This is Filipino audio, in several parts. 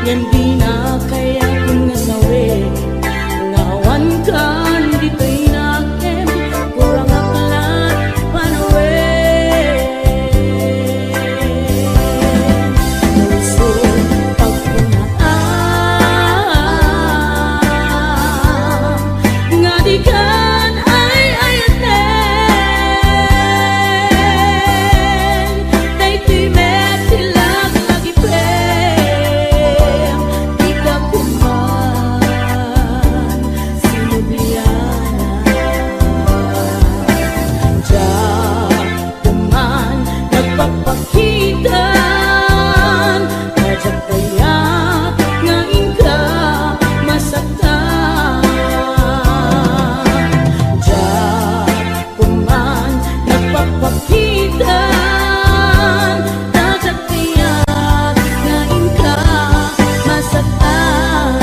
Yan di na kaya kung nasawi ngawan kan di to'y nakem kurang aklat panawe puso pagpunaan nga di kan ay ayaten day to'y met tilag lagi prem di ka kuman sinubliana diyan kuman nagpapakitan kadyak kaya ngayon ka masaktan diyan kuman nagpapakitan kadyak kaya ngayon ka masaktan.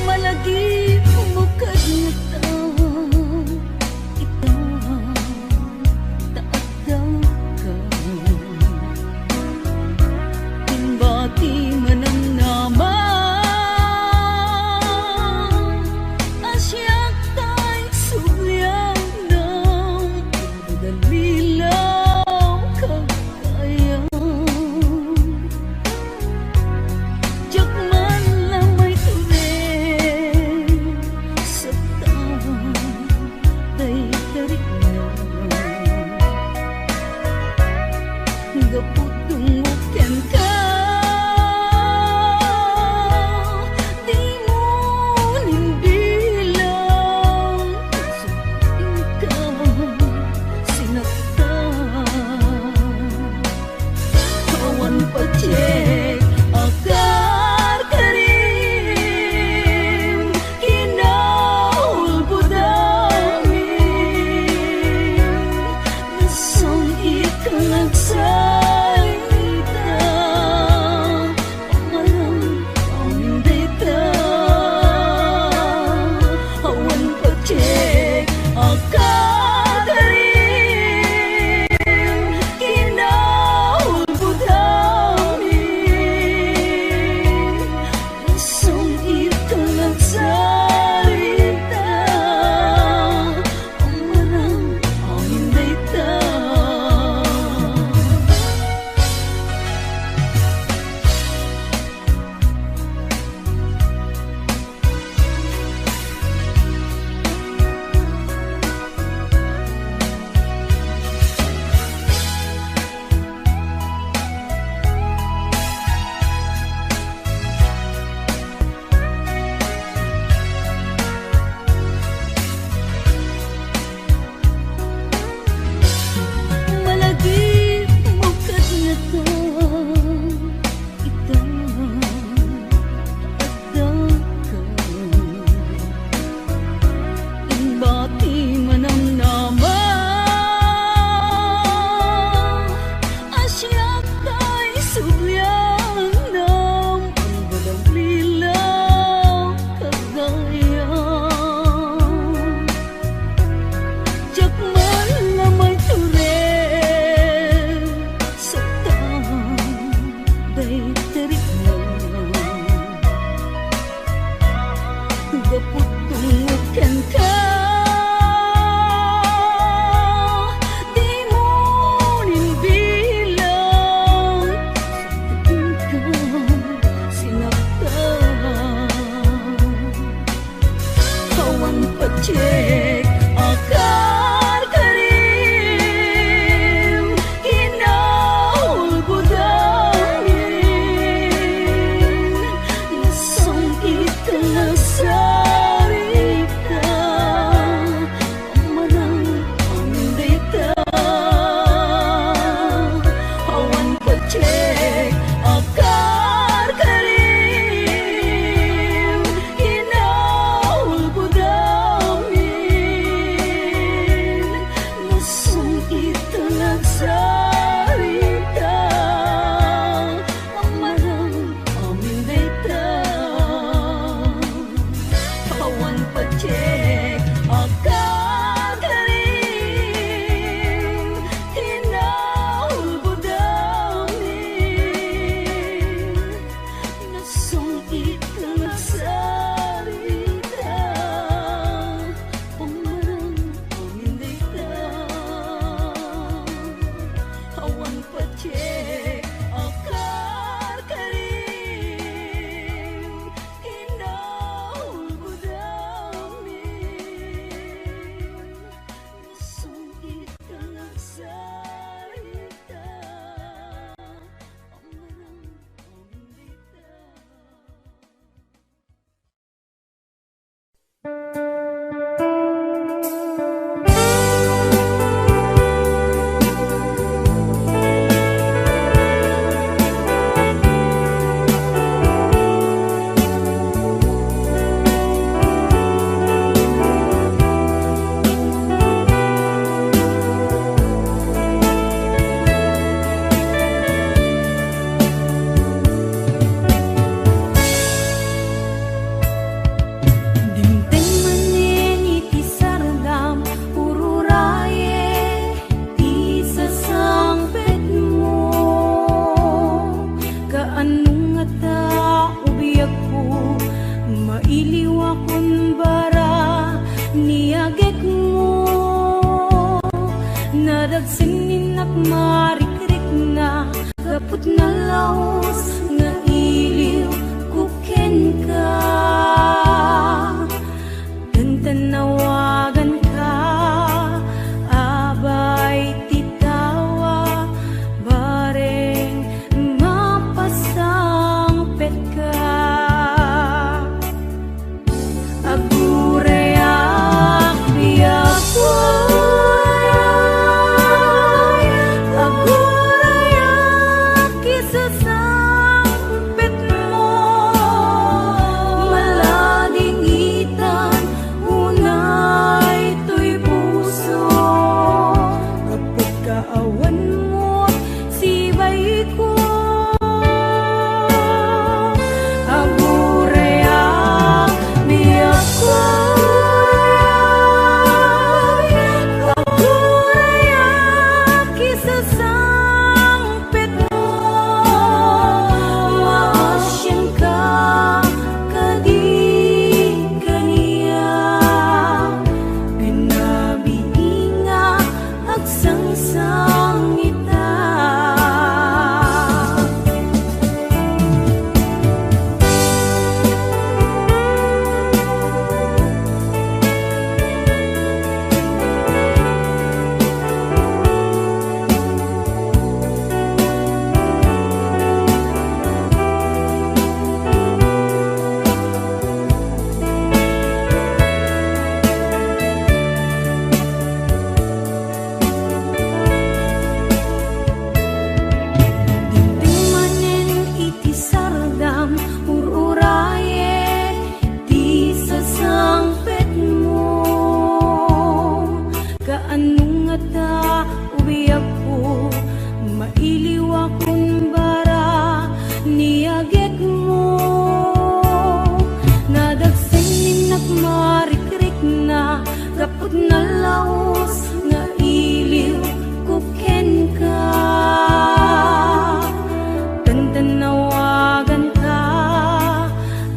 Malagi bukad na taon ikaw taagdaw ka timbati manang naman asyak tay sulyang ng dalilaw kagayang jak man lamay tuloy sa taon day tarik na gaputong uken ka di mo nimbilang sa ikaw sinaktan kawan pacek akar karim kinaulbudamin nasong ikang nagsalita pamarang pamindita awan pacek akar karim kinaulbudamin nasong ikang nagsalita pamarang pamindita. Malagi bukad na taon ikaw taagdaw ka timbati manang naman asyak tay sulyang ng walang lilaw kagayang jak man lamay tuloy sa taon day tarik na gaputong uken ka di mo nimbilang sa ikaw sinaktan kawan pacek akar karim kinaulbudamin nasong ikang nasarita pamarang pamindita awan pacek nagmarikrik na kaput na laos nga iliw kuken ka. Tantanawagan ka, abay titawa, bareng mapasangpet ka. Agurayak biyak ko, agurayak isasangpet mo, malading itan unay to'y puso. Kapag kaawan mo sibay ko, agurayak biyak ko, agurayak isasangpet mo, maasyan ka kadi kaniya, pinabiinga agsangsang ita. Manen iti sardam ururaye di sasangpet mo, kaanong ata ubiyak ko, mailiw akong bara niagek mo. Nadagsen nagmarikrik na kaput na laos nga iliw kuken ka. Tantanawagan ka,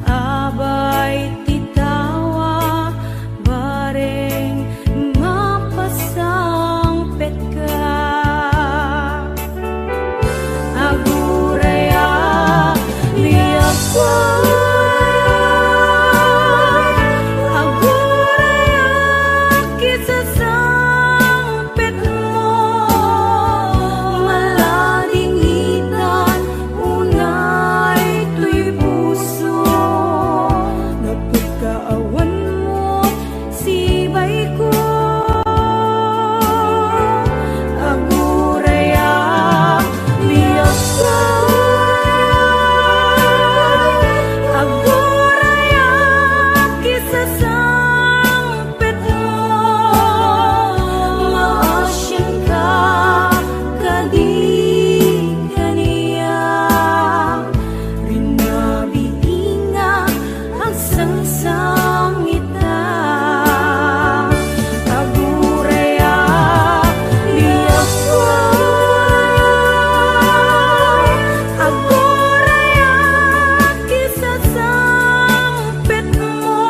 abay titawa, bareng mapasangpet ka. Agurayak biyak ko, agurayak isasangpet mo, malading itan unay to'y puso. Napag kaawan mo sibay ko, agurayak biyak ko, agurayak isasangpet mo, maasyan ka kadi kaniya, rinabiinga agsangsang ita. Agurayak biyak ko, agurayak isasangpet mo,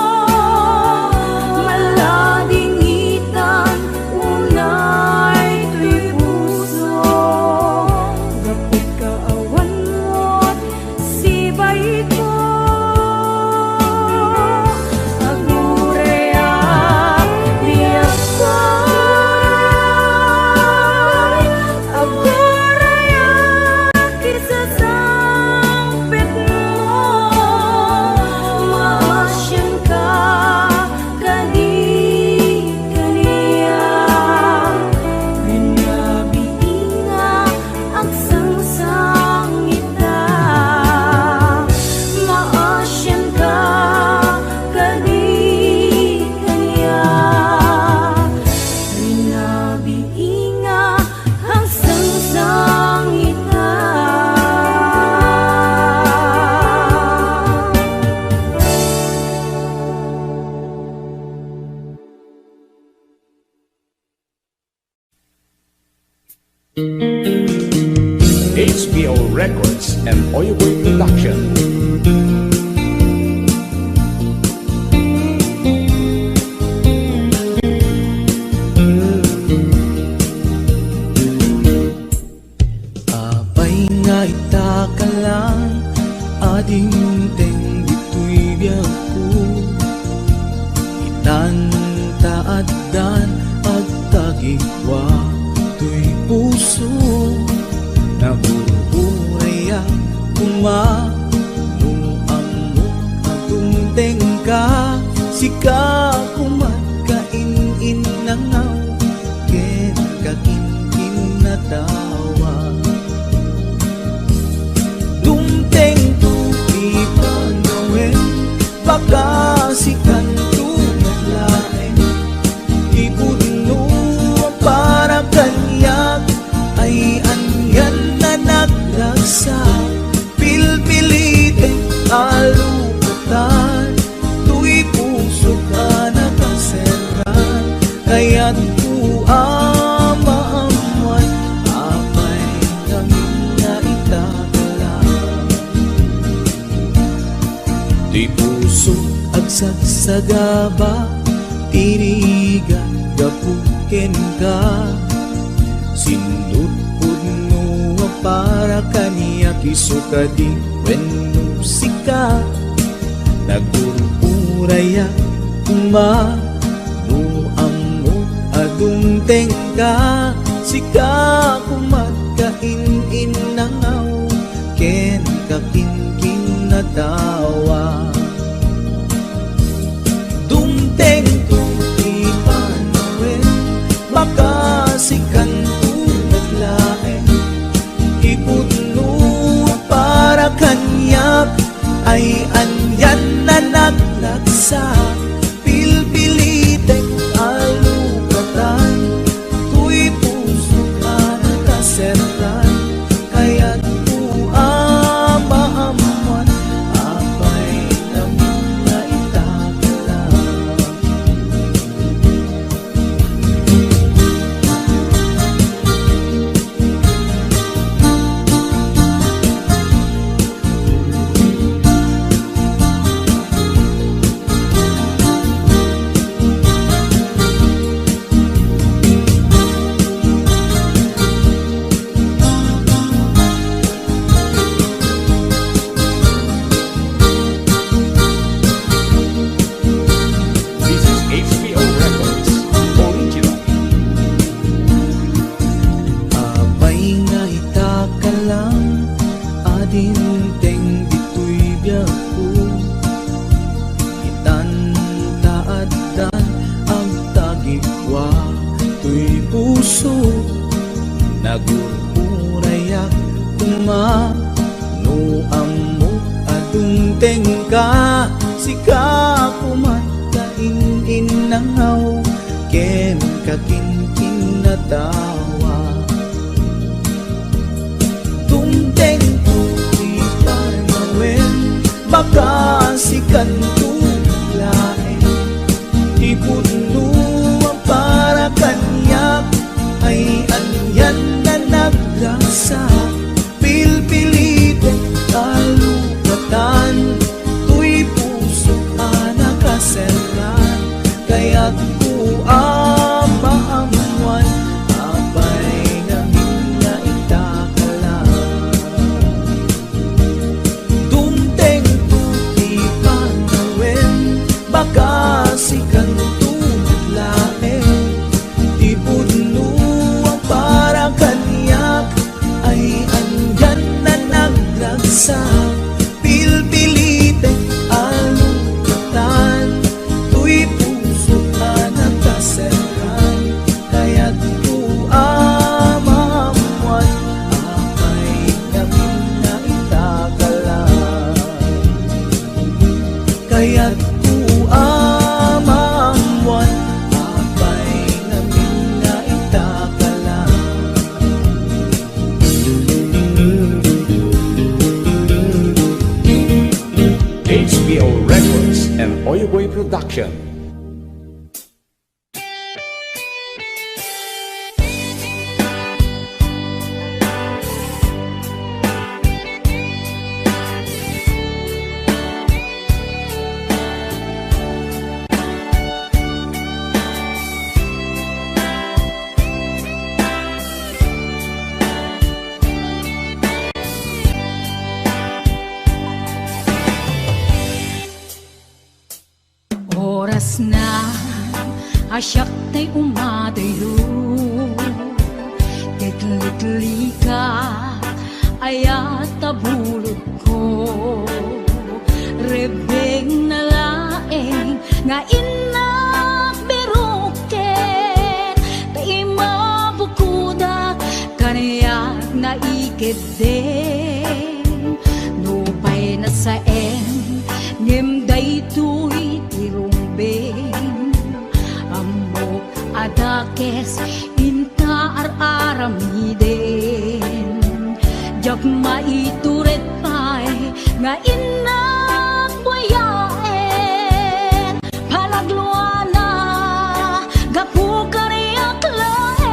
malading itan unay to'y puso. Kapag kaawan mo't sibay ko, agurayak biyak ko, agurayak isasangpet mo, maasyan ka kadi kaniya, pinabiinga agsangsang ita. Maasyan ka kadi kaniya, pinabiinga agsangsang ita. HBO Records and Oyoboy Production. ka lang, ading teng dito'y biyak ko. Itantaadan at tagigwa to'y puso, nabuburaya kumanong amok atong tengka. Sika kumatkain nangaw, ken kakin natawa. Dumteng tu ipanawin, baka sikan tu naglaeng. Ipuno para kanyak, ay anyan na naglagsa. Pilpilitin alupatan, tu'y puso ka nakaseran. Kaya't ku amaamuan, apay namin na itagalan. Di puso agsagsagaba, tirigan gapuken ka. Sindut puno para kaniya kisuka di wenno sika. Nagururaya kuma no amo adung tengka. Sika kumatkain nangaw, ken kakin natawa. Dumteng tu ipanawin, baka sikan tu naglaeng. Ipuno para kanyak, ay anyan na naglagsa. Pilpilitek alukatan, tu'y puso ka nakaseran. Kaya't ku amaamuan, apay namin na itagalan. This is HBO Records Original. Apay nga itakalang, adin teng dito'y biyak ko. Itantaadan ang tagigwa to'y puso, nagururayak kumano amok adung tengka. Sika kumatkain nangaw, ken kakin natawa. Dumteng tu ipanawin, baka sikan tu laeng. Ipuno para kanyak, ay anyan na naglagsa. Pilpilitin alukatan, tu'y puso ka nakaseran. Kaya't ku amaamuan, apay namin na itagalan. Dumteng tu ipanawin, baka sikan tu naglaeng. Ipuno para kanyak, ay andyan na naglagsa. Pilpilitin alukatan, tu'y puso ka nakaseran. Kaya't ku amaamuan, apay namin na itagalan. Kaya't ku amaamuan, apay namin na itagalan. HBO Records and Oyoboy Production. Kas na asyak tay umadayo Ketlikli ka ayat tabulod ko Rebeng na laeng nga inak biruket Tay mabukudak kanayak na ikit din Nupay na saen ngem daytoy tirumbeng Amok adakes inta ar-aramiden Jak maituret pay nga inak buyaen Palagluana gapu kariyak laen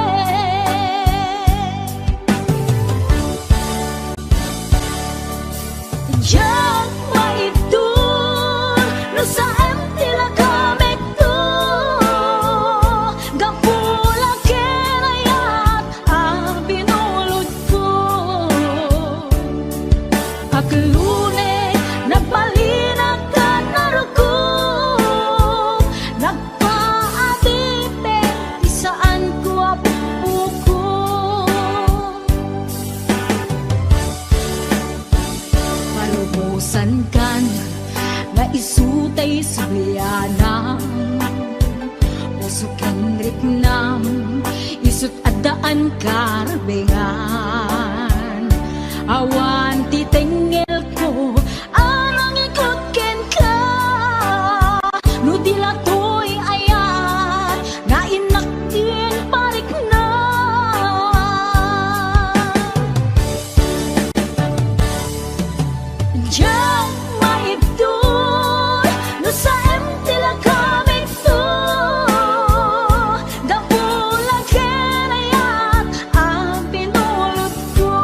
Jak maitur no sa tila kamit to Gapula kenayat binulod ko Aklune nagpalinak ka naruko Nagpaadite di saan ko apuko Palubusan kan nga isutay sublianam Usukin riknam isut adaan karbengan Awan titengel ko anang ikot ken ka No dilatoy ayat nga inaktin parik na Diyan maibdol no sa tila kamit to Gapula kenayat binulot ko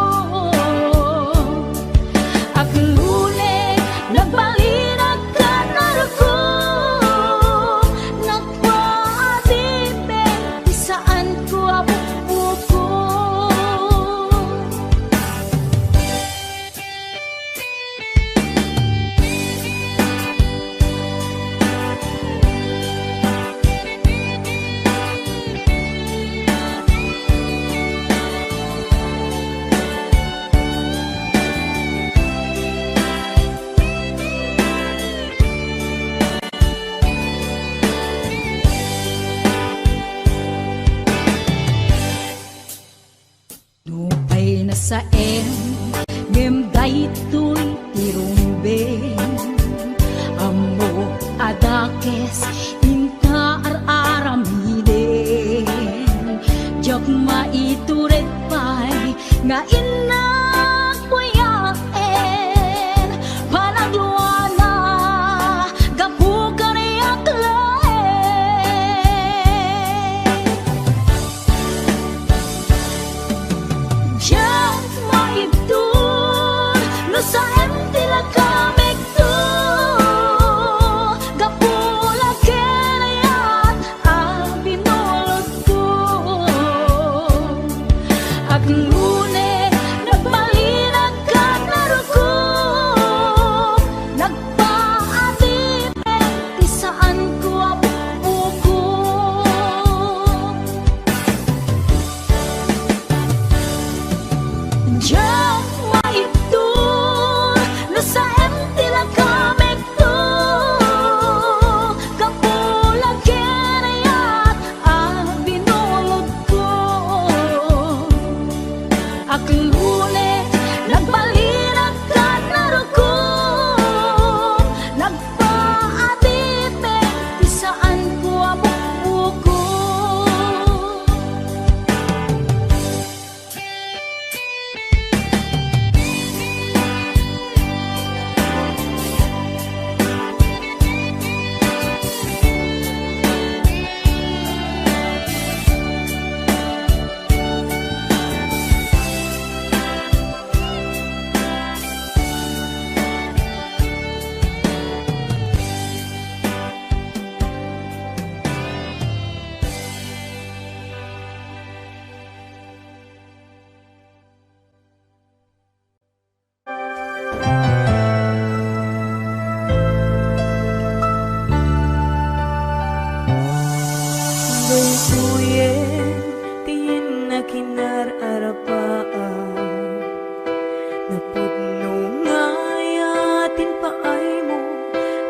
Napudno nga yatin paay mo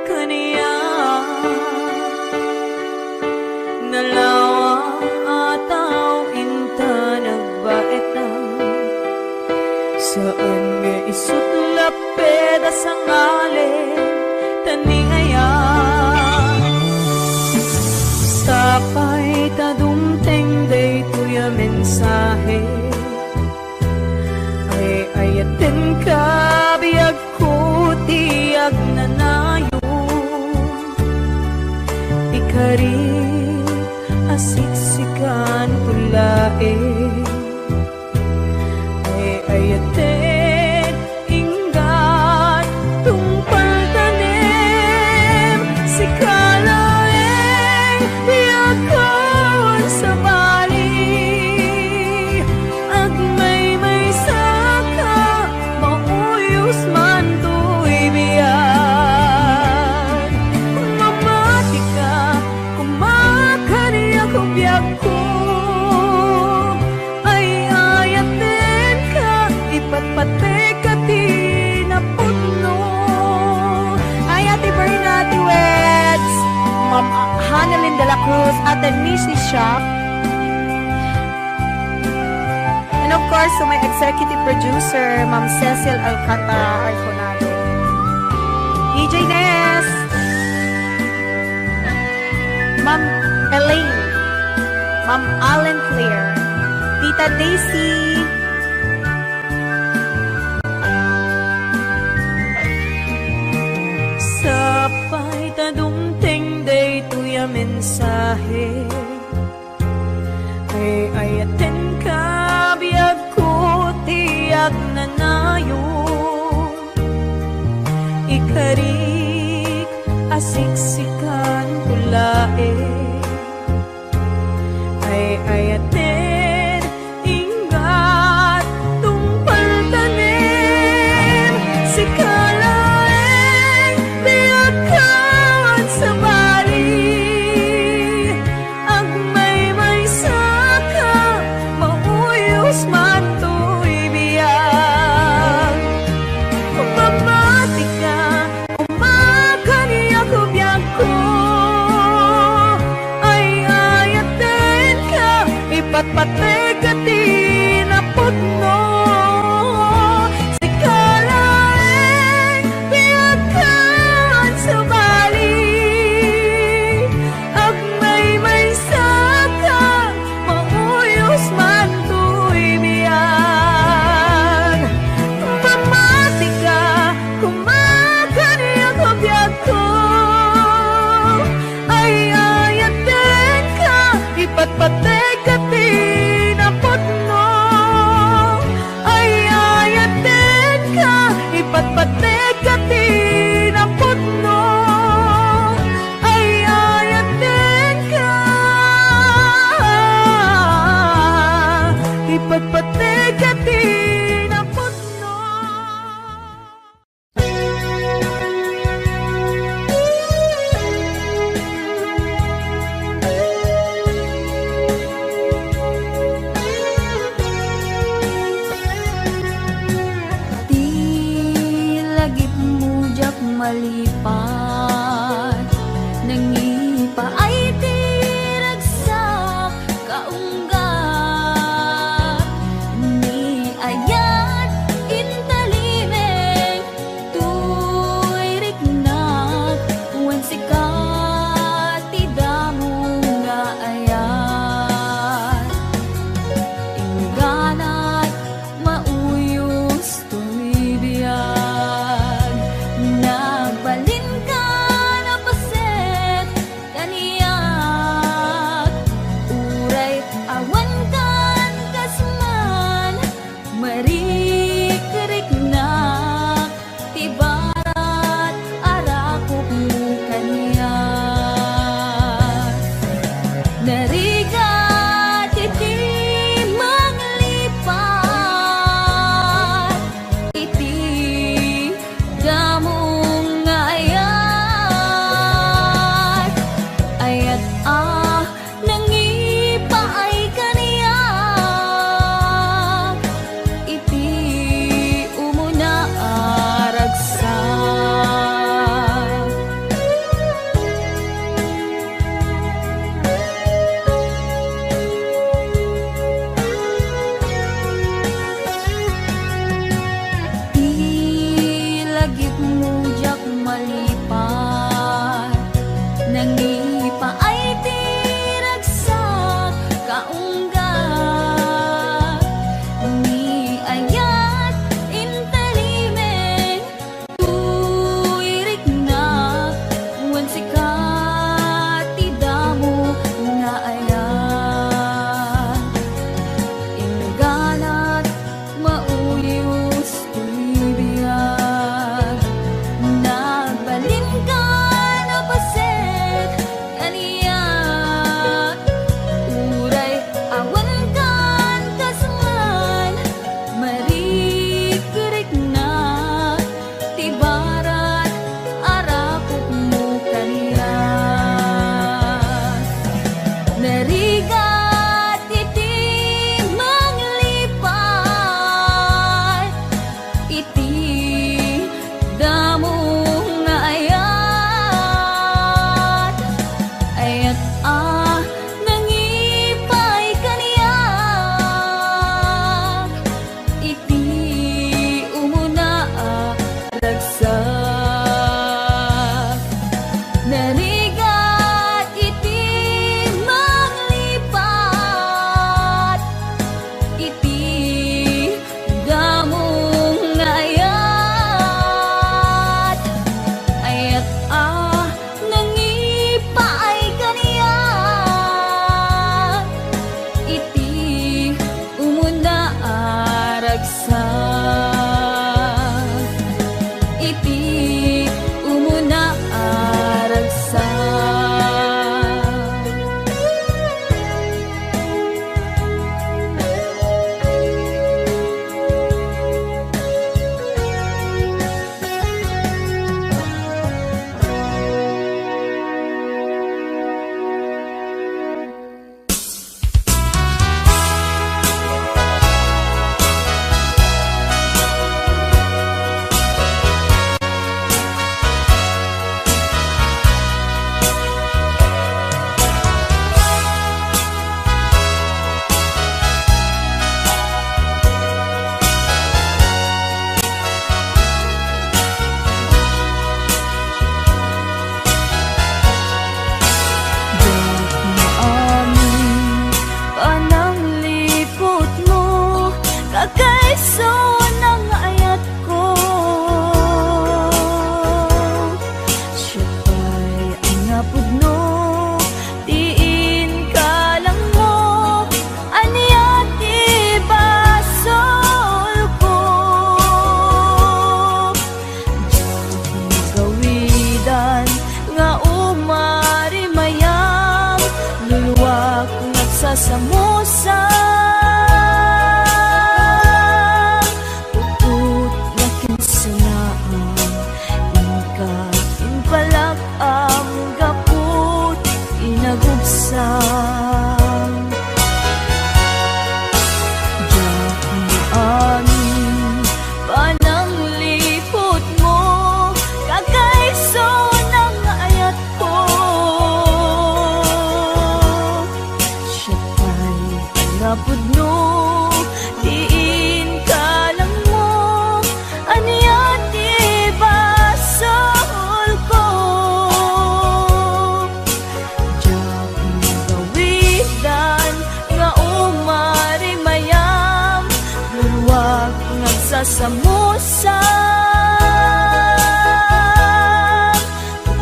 kaniya, nalawa ataw inta nagbaeta, saan nga isutlap peda sa ngalen taningaya. Sapay ta dumteng day tuya mensahe, ay ayaten ka biyag ko tiyag nanayo, ikari asiksikan tulae, ay ayaten inggan tungpal tanim si kalaeng biyagkawan sa bali, at may saka mauyos man to'y biyan. Mamati ka kumakaniya kong biyag ko, ay ayaten ka ipatpate ka tinaputno. Ay Ate Berna, Ate Weds, Ma'am Hanalyn de la Cruz, Ate Missy Shop, and of course to my executive producer, Ma'am Cecil Alcantara Arconado, DJ Ness, Ma'am Elaine, Ma'am Allen Clear, Tita Daisy, sapay ta dumteng day tuya mensahe, ay ayaten ka biyag ko tiyag nanayo, ikarik asiksikan tulae, ay ayaten ingat tungpal tanim si kalaeng biyagkawan sa bali, ag may saka mauyos man to'y biyag. Mamati ka kumakaniya ko biyag ko, ay ayaten ka ipatpate ka tinaputno, si kalaeng biyagkawan sa bali, ag may saka mauyos man to'y biyag. Mamati ka kumakaniya ko biyag ko, ay ayaten ka ipatpate ka tinaputno, ay ayaten ka ipatpate ka tinaputno, ay ayaten ka ipatpate ka tinaputno. Di lagip mujak malipat, nangipa ay tiragsak kaunggat, ni ayat intalimeng tuy riknak, wan sikat tidamo nga ayat, ingganat mauyos tuy biyag, nagbalin ka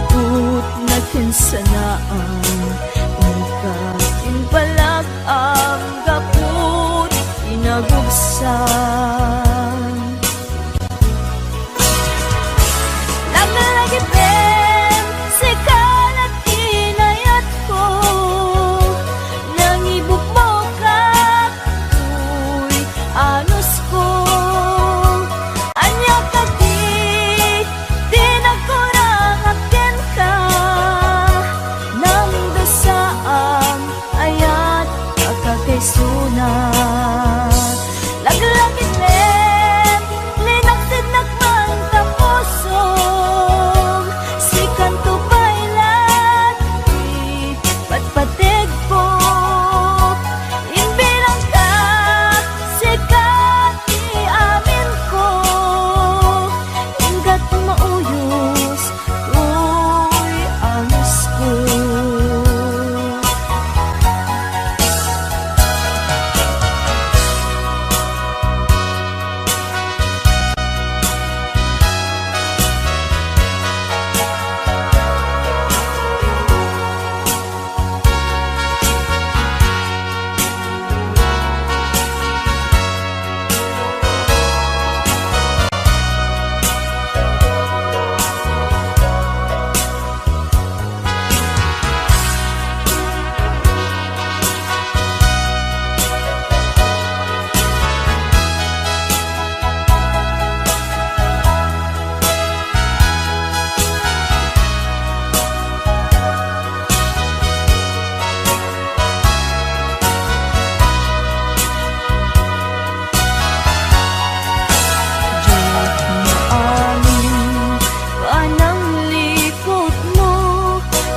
Tut na kinsanaan ikatin palag ang gaput inagubsan. Naglagipin si kalat inayat ko, nangibuk mo ka tuy anos ko. Anya ka di nagkurang akin ka, nang dasaang ayat kakakaisunat. Laglagit len, linaksid nagman tapusong, si kanto bailat, di patpatig ko. Imbilang ka, si kati amin ko, hinggat mauyos, uy anos ko.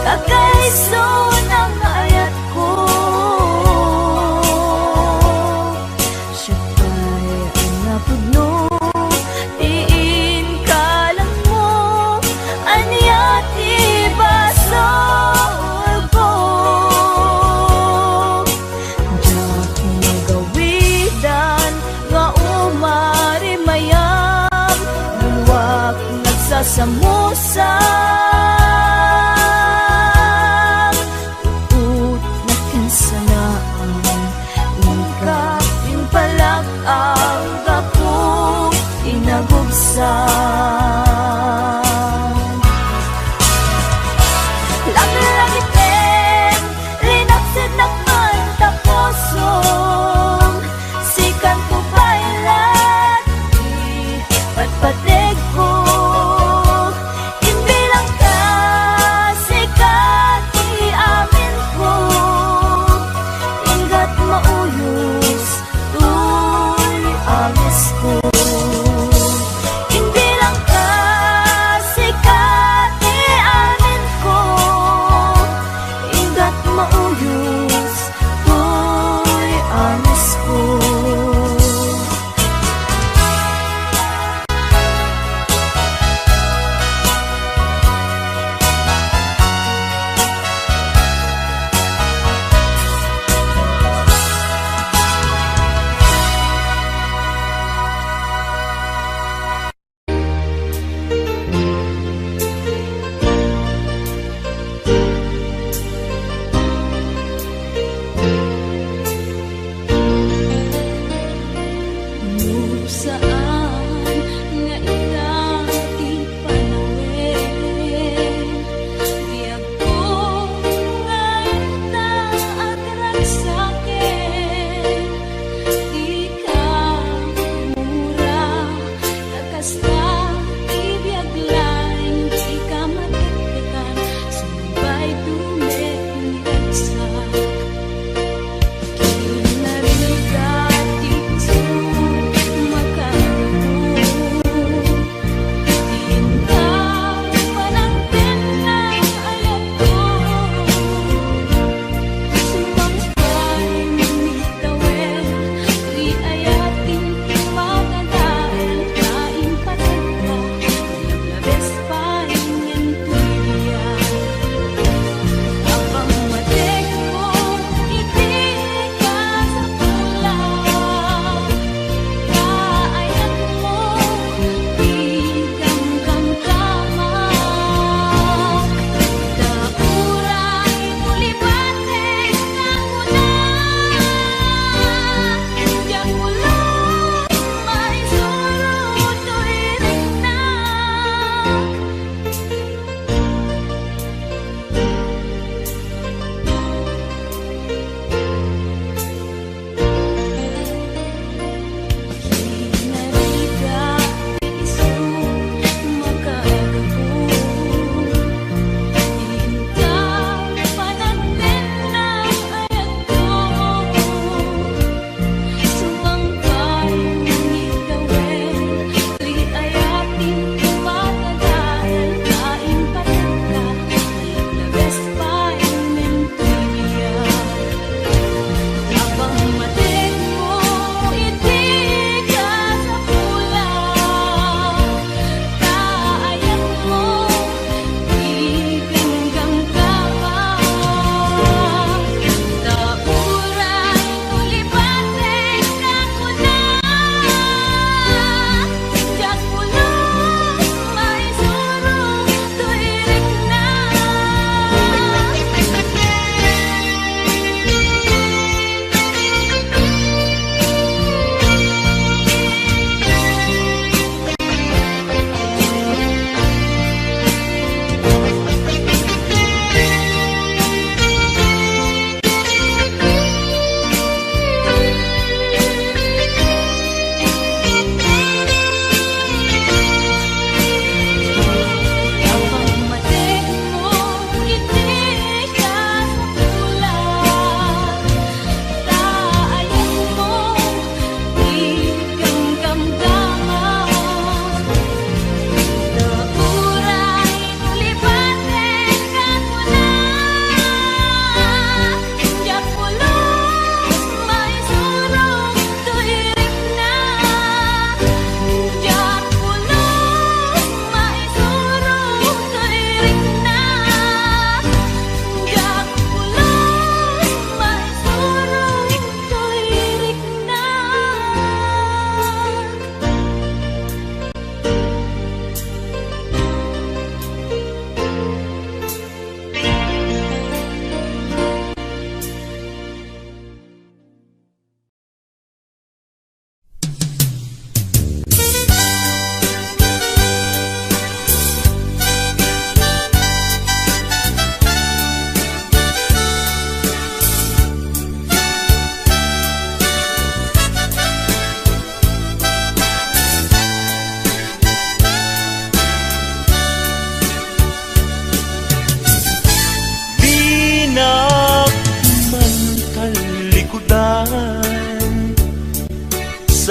Kakaiso ng ayat ko, siya pa'y ang napudno, tiin ka lang mo, anyat ibasol ko. Diyak magawidan, nga umari mayam, luwak nagsasamusan. Ang gapu inagubsan. Laglagitin, linaksid nagman tapusong, si kanto bailat, di patpatig ko. Imbilang ka, si kati amin ko, hinggat mauyos, amis ko. Imbilang ka,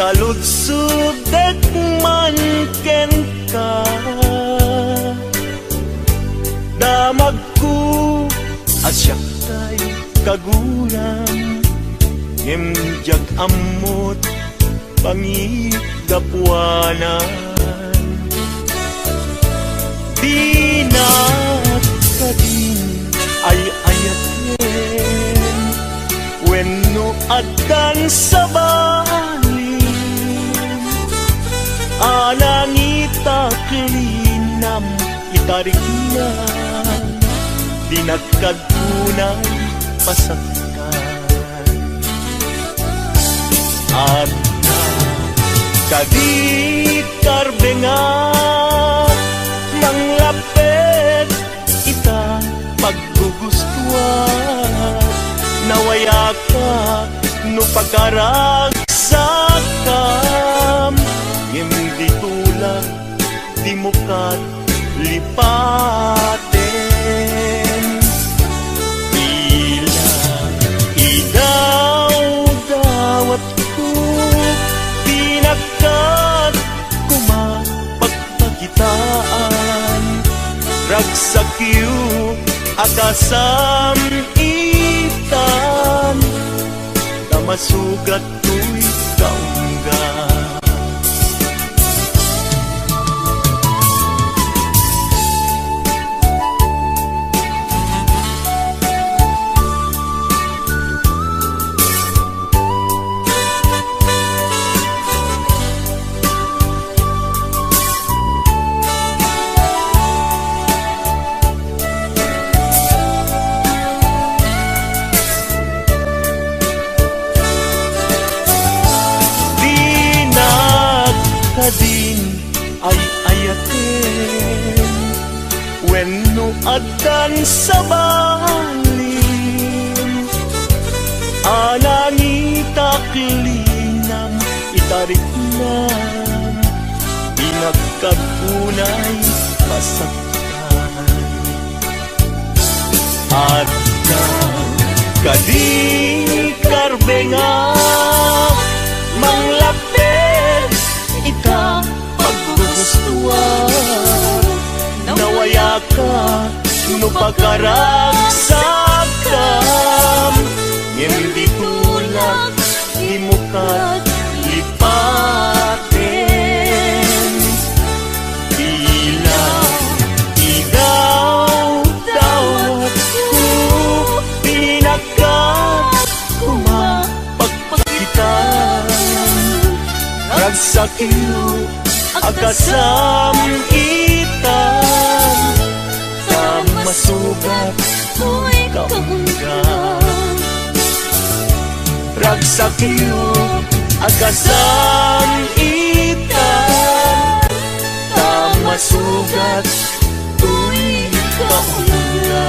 sa lutsub man ken ka. Damag ko asyak tay kaguram, ngimjag amot pangigapuanan. Di na kadin ay ayaten, wenno adan sa balin, anangita klinam itariknan, dinagkadunay pasakkan. At kadi karbengat manglapet ita paggugustuhan, nawaya ka no pagkaragsakam, hindi tulak di mo kat lipaten. Tila idaw-dawat ko, pinagkat kumapagpagitaan, ragsakyo akasam itan, masugat ko'y kaungga. Din ay ayaten, wenno adan sa balin, anangita klinam itariknan, pinagkagunay masaktan. At kadi karbengak manglapet ika paggugustuhan, nawaya ka no pagkaragsakam, hindi tulak di mo kat lipaten. Tila idaw-dawat ko, pinagkat kumapagpagitan, ragsakyo akasam itan, sa masugat ko'y kaungga. Ragsakyo akasam itan, sa masugat ko'y kaungga.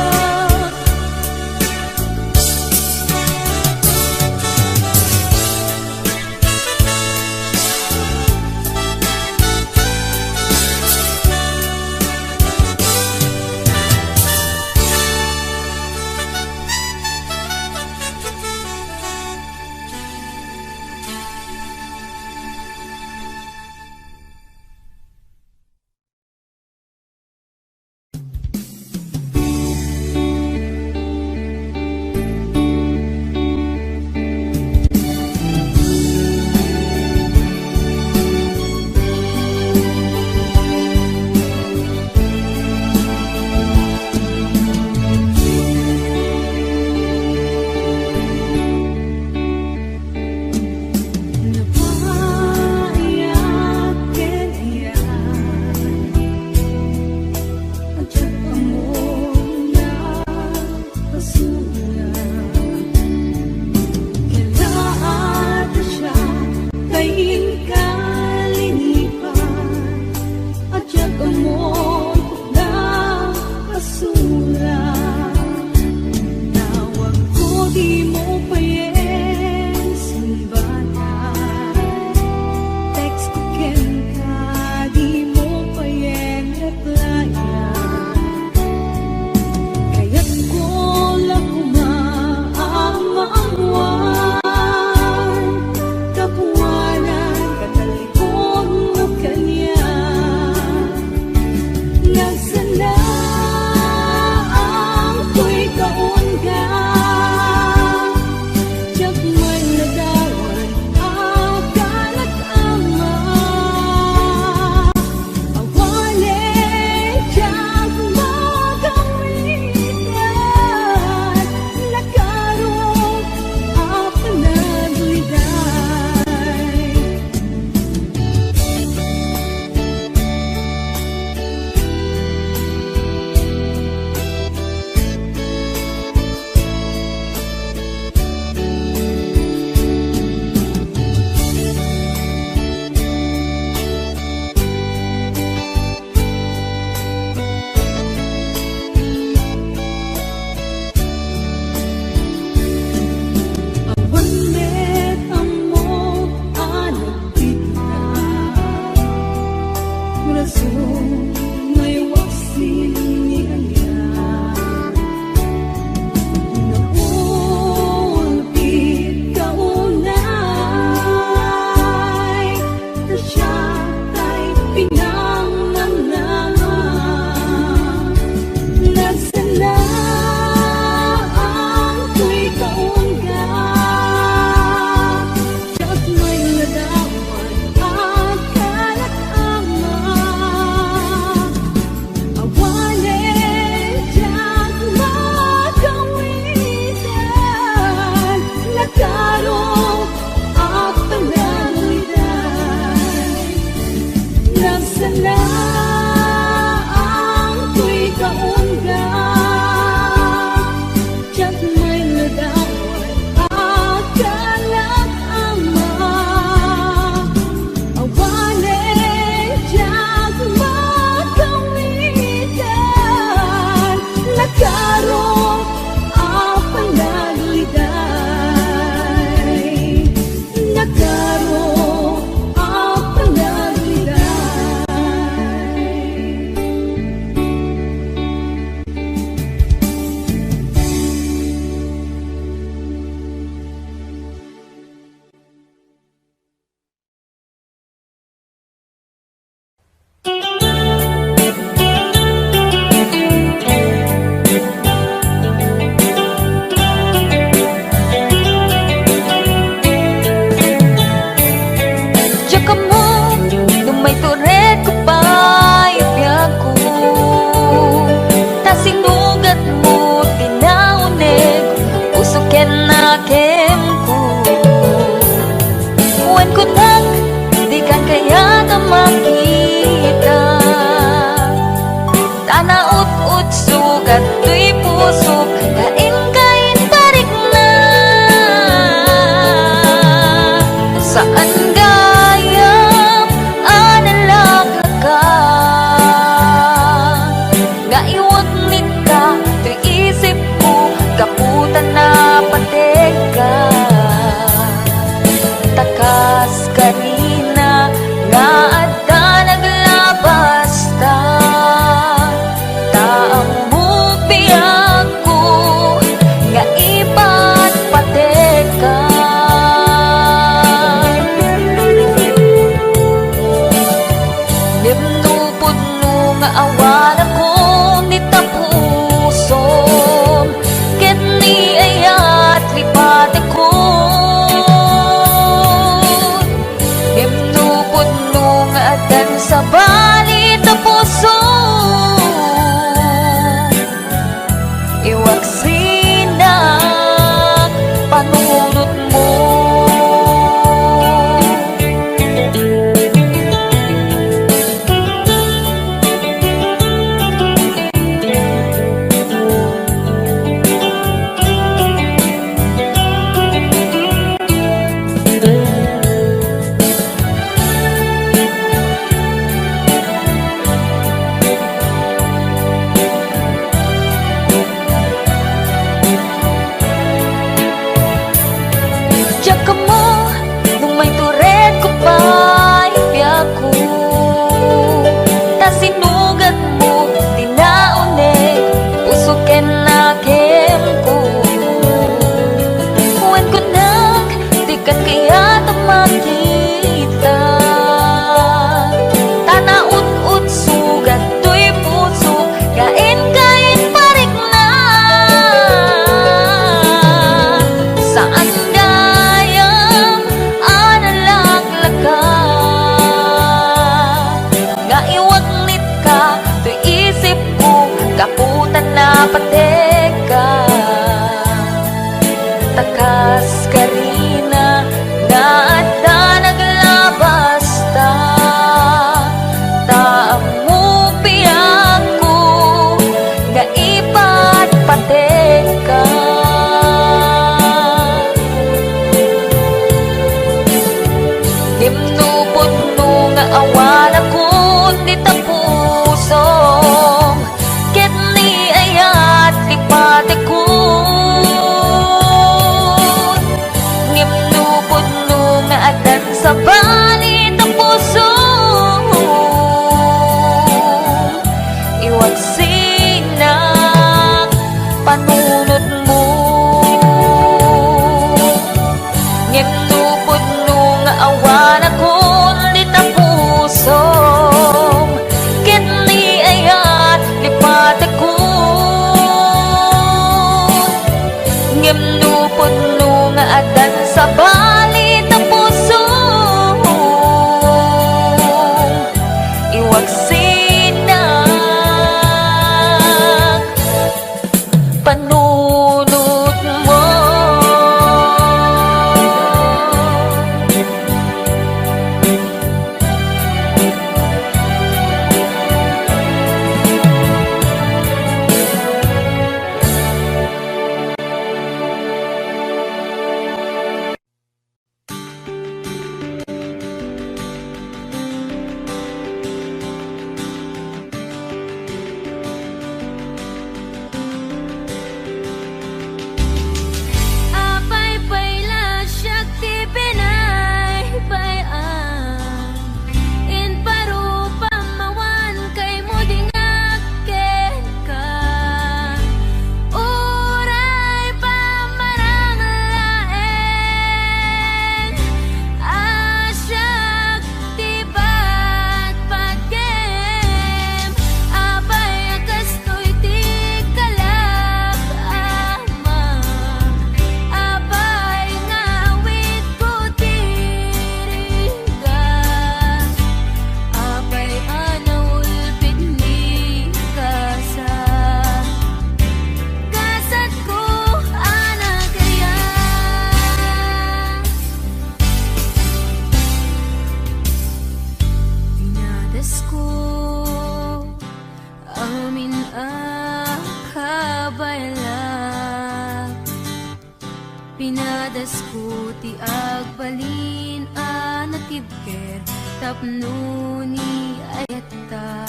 Das ko ti agbalin anatibker tapno ni ayata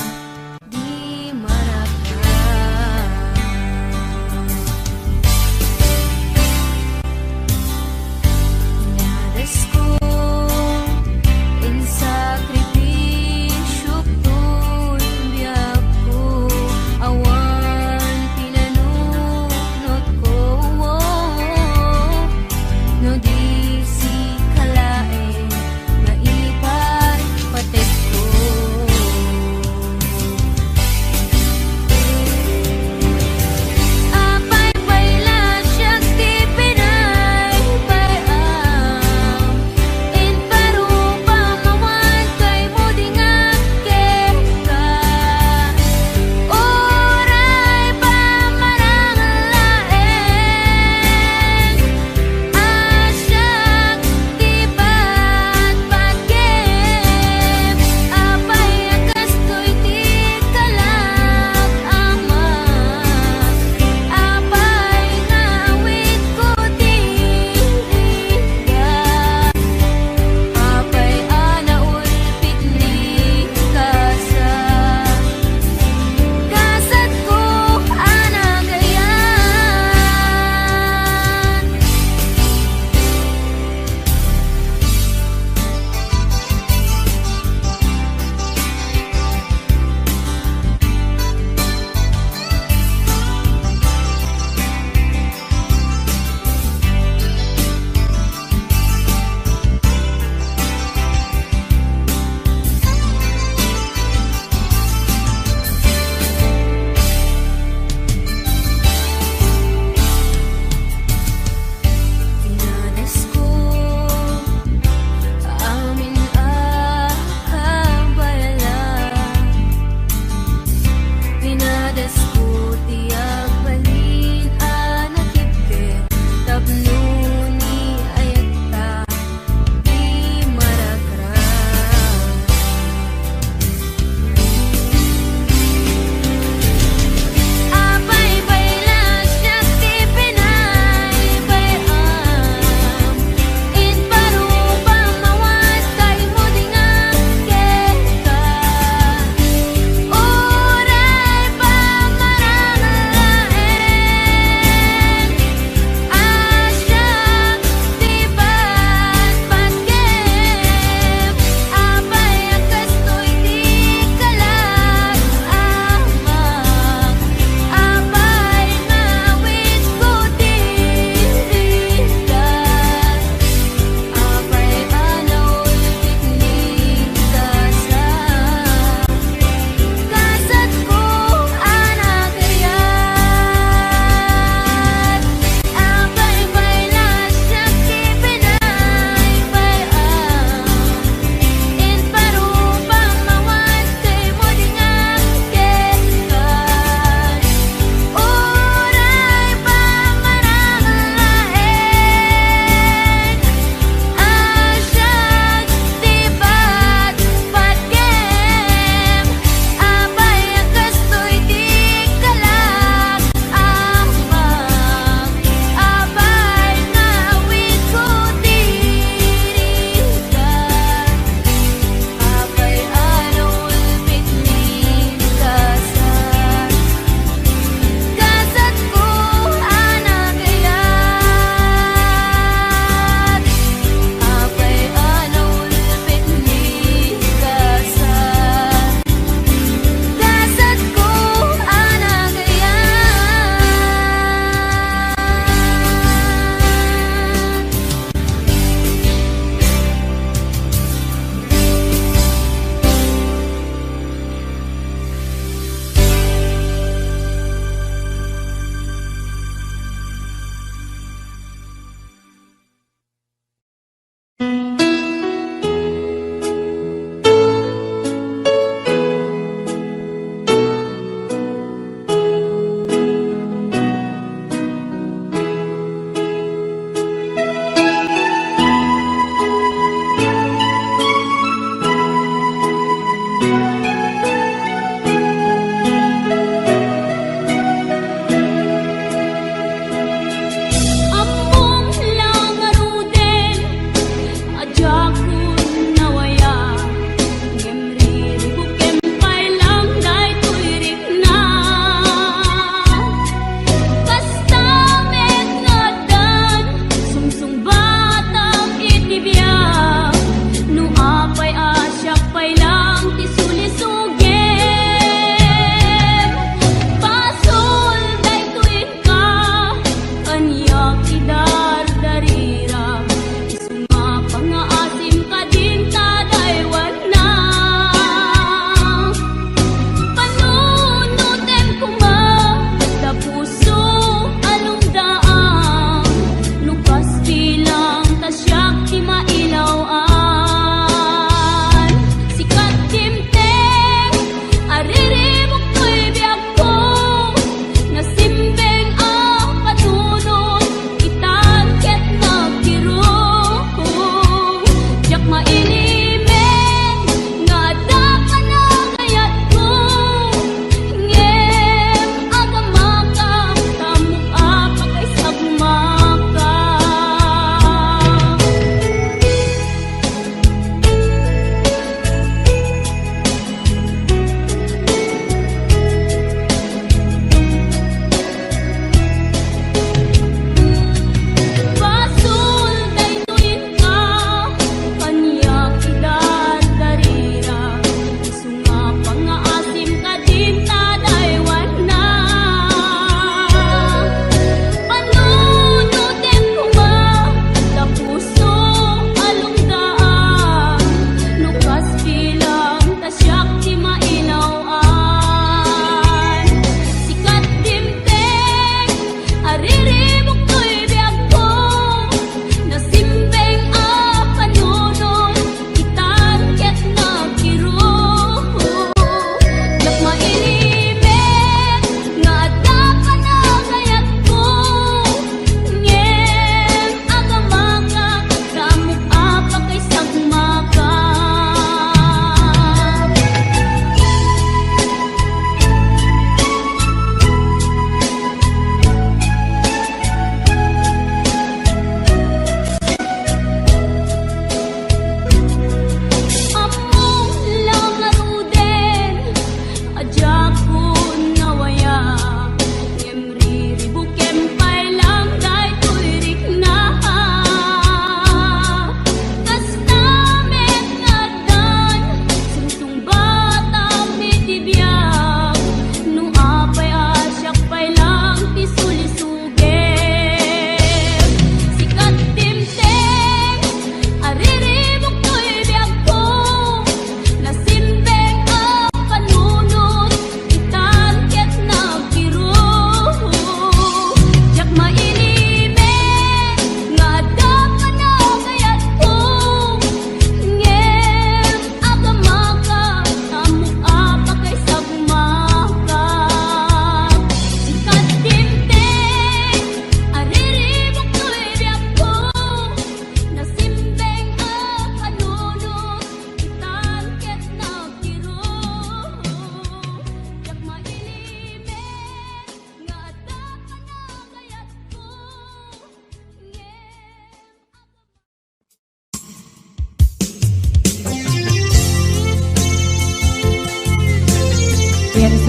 di maraka. Nadas ko in sakripisyo to'y biyak ko awan pinanunot ko. No di si kalae na ipay patek ko.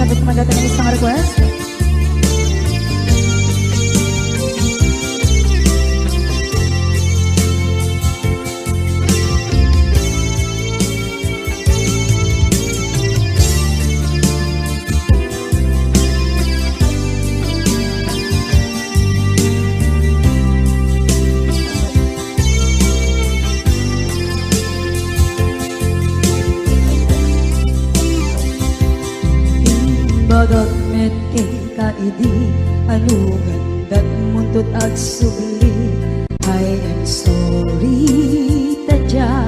sabot kumandata ng isang request. Bagat met kaidi anugan dat muntut ag subli. I am sorry tadya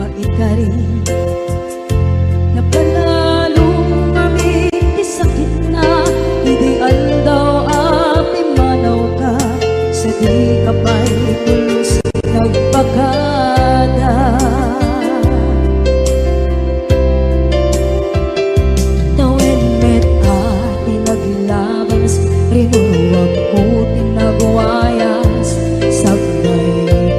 maikari napalalong kami di sakit na ideal daw api manaw ka sa di kapay pulos nagpagada. Rinuwag ko tinagwayas sabay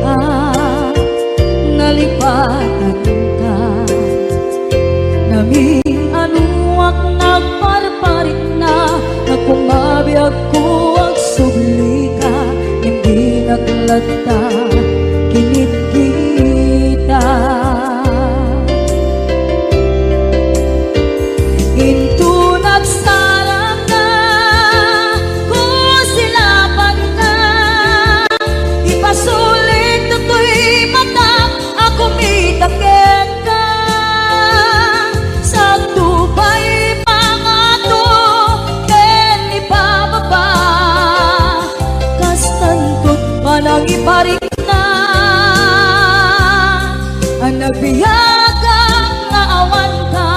nalipatan ka naming anuak nagparparit na nagkumabiyag ko ang subli ka hindi naglata kinit kita into nagsarang na sulit na to'y mata ako mitakit ka sa tubay pangato ken ipababa kastantot panang iparik na ang nagbiyagang nga awan ka.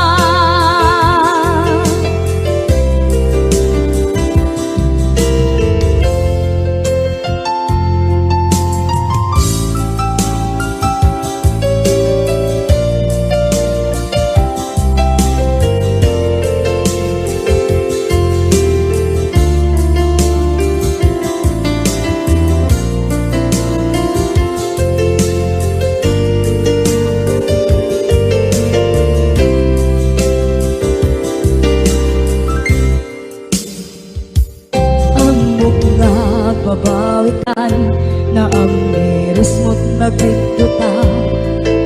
Babawitan na ang miris mo't nagpindutan.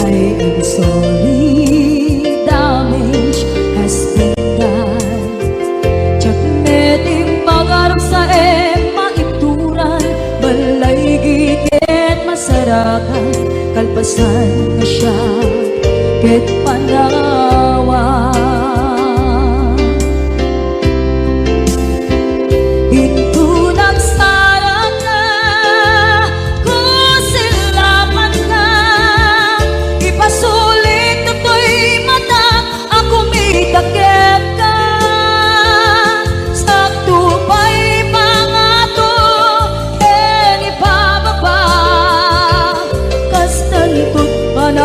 I am sorry, damage has been done. Tsak meting magarap sa maituran, balay gigit masarakan, kalpasan na siya ket panawa.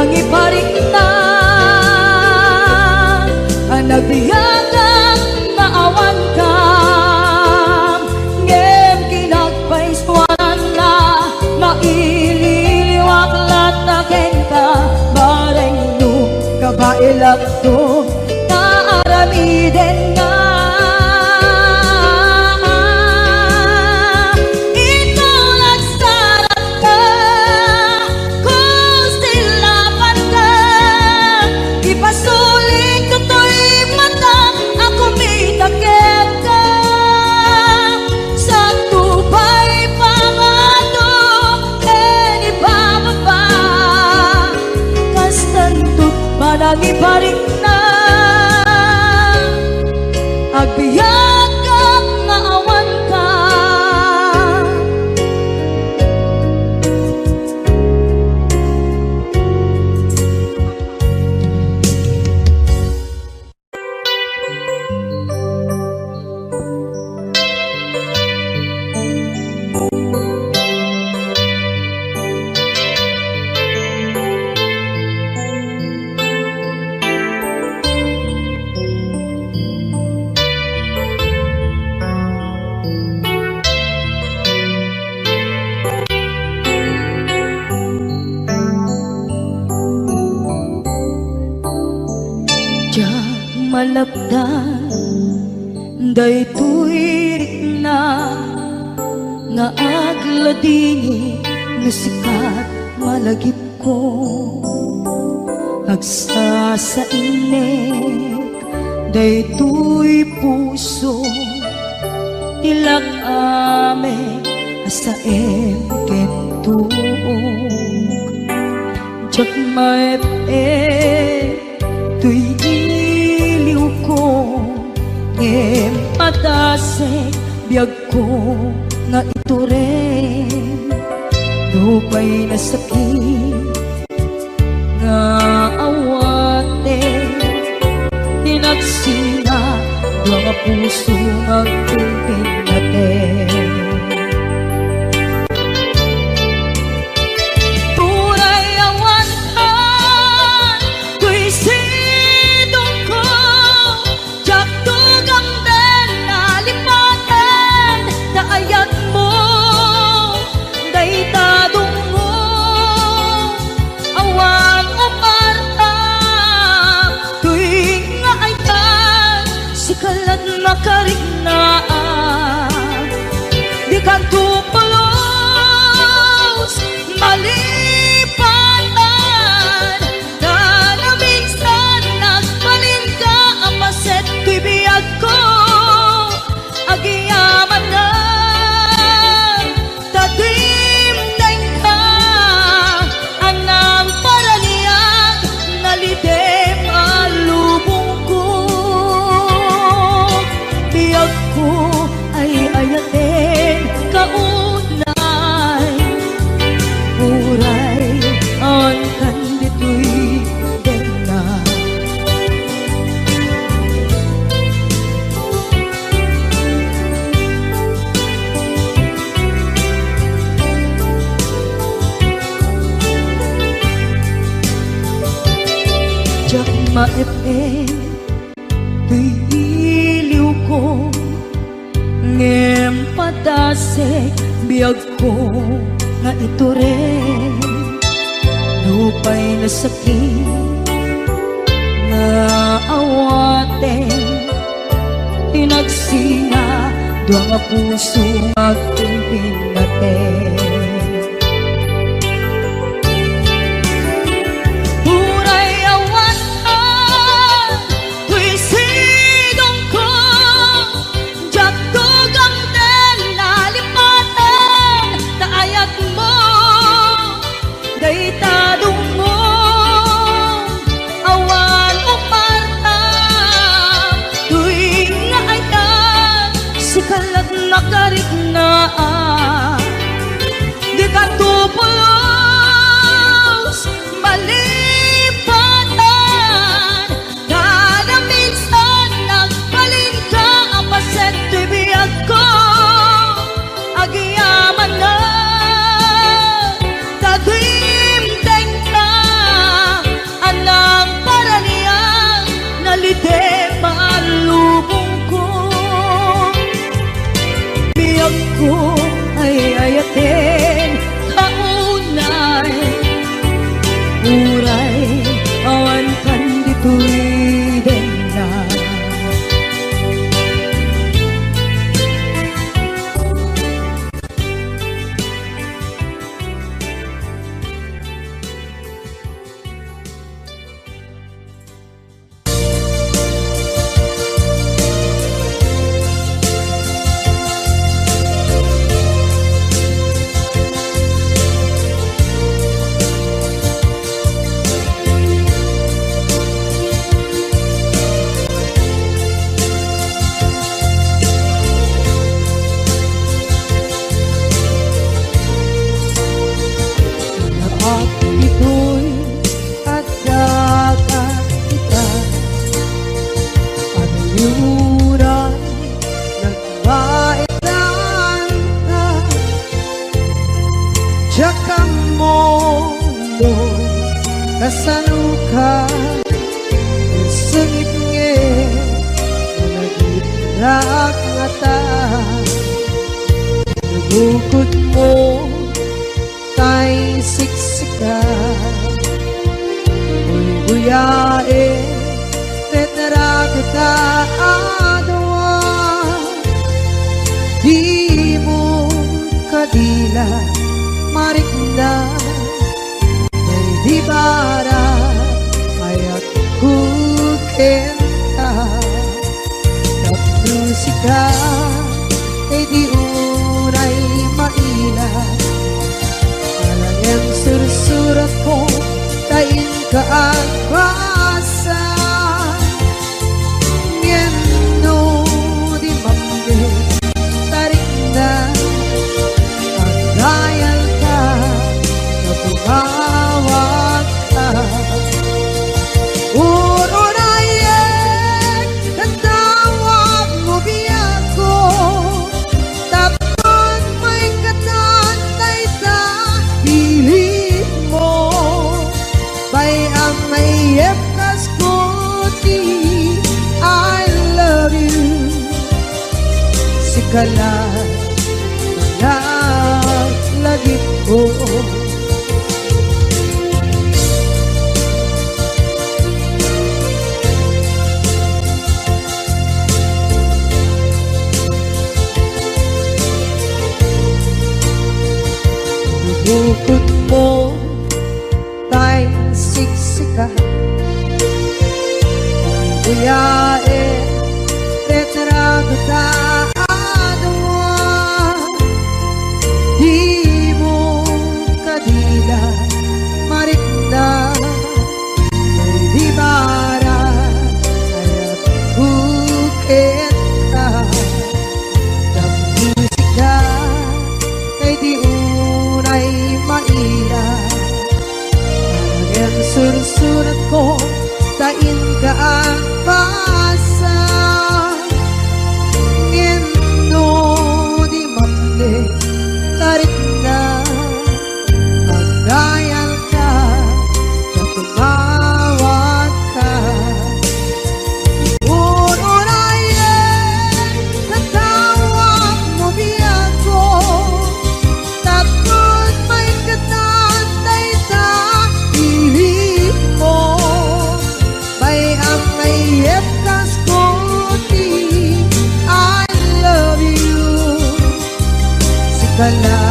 Iparik na ang nagbiyagang naawan ka ngem kinagpaiswanan na maililiwak lataken ka bareng no kabailak to naaramiden nga pasulit ko to'y mata ako mitakit ka sa tubay pangato ken ipababa kastantot panang iparik na agbiyak kang naawan ka. Daytoy na nga agladini nga sikat malagip ko agsa sa inek daytoy puso tilak ame asa kentug jak maep tuy iliw ko ngem patasek biyag ko nga ito rin lupay na sakit nga awate tinagsina mga puso ang tupin natin tunay awan ka tuy sidong ko jak tugang den nalipaten naayat mo daytadong mo awan umarta tuwing nga ayan sikalat makariknaan di ka tupalos malipatan na minsan nagbalin ka ang paset tuy biyag ko agiyaman na tatimday ka anang paraniyak nalidem alubong ko biyag ko ay ayatin kaunay uray ang kandito'y dena jak maepe tuy iliw ko ngem patasek biyag ko nga ito rin lupay na sakit nga awate tinagsina dua nga puso magtumpin natin Huray awan ka, tuy sidong ko, jak tugang den nalipaten, naayat mo, daytadong mo, awan umarta, tuy nga ayan, sikalat nakariknaan, di ka tupulos, malipatan kada minsan nagbalin ka ang paset tuy biyag ko agiyaman na tadimdeng ka anang paraniyang nalidem alubong ko biyag ko ay ayatin kaunay uray awan kan dito'y dena at ito'y adagat kita ang yuran nagbaitan ka jakang mo kasanuka sengit nge managitrak ngata nabukod mo tay siksika Uy buyae petra kita adawan maila marikna may di bara kaya't kukenta musika kay di unay maila alang sursurat ko kain ka ang basa ngeno di mamde tarik na pagdayal ka na tumawag ka kala lagi ko bukod mo tay siksika buyae retrato ta di mo kadila marikna may di bara kaya't bukit ka ng musika kay di unay maila ang sursurat ko kain ka ang basa ngeno di mamde tarik na pagdayal ka na tumawag ka unayin katawag mo biyan ko tapos may katatay sa piling mo may amay etas ko I love you sikala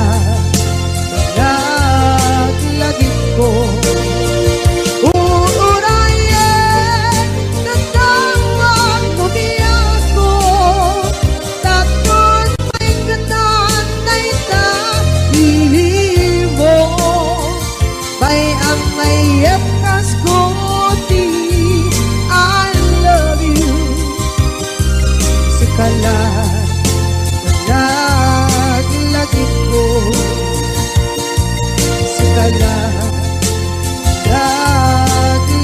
lagi ko uurayin natawag mo biyak ko tapos may katatay sa piling mo may amay etas ko I love you sikala lagi ko sikala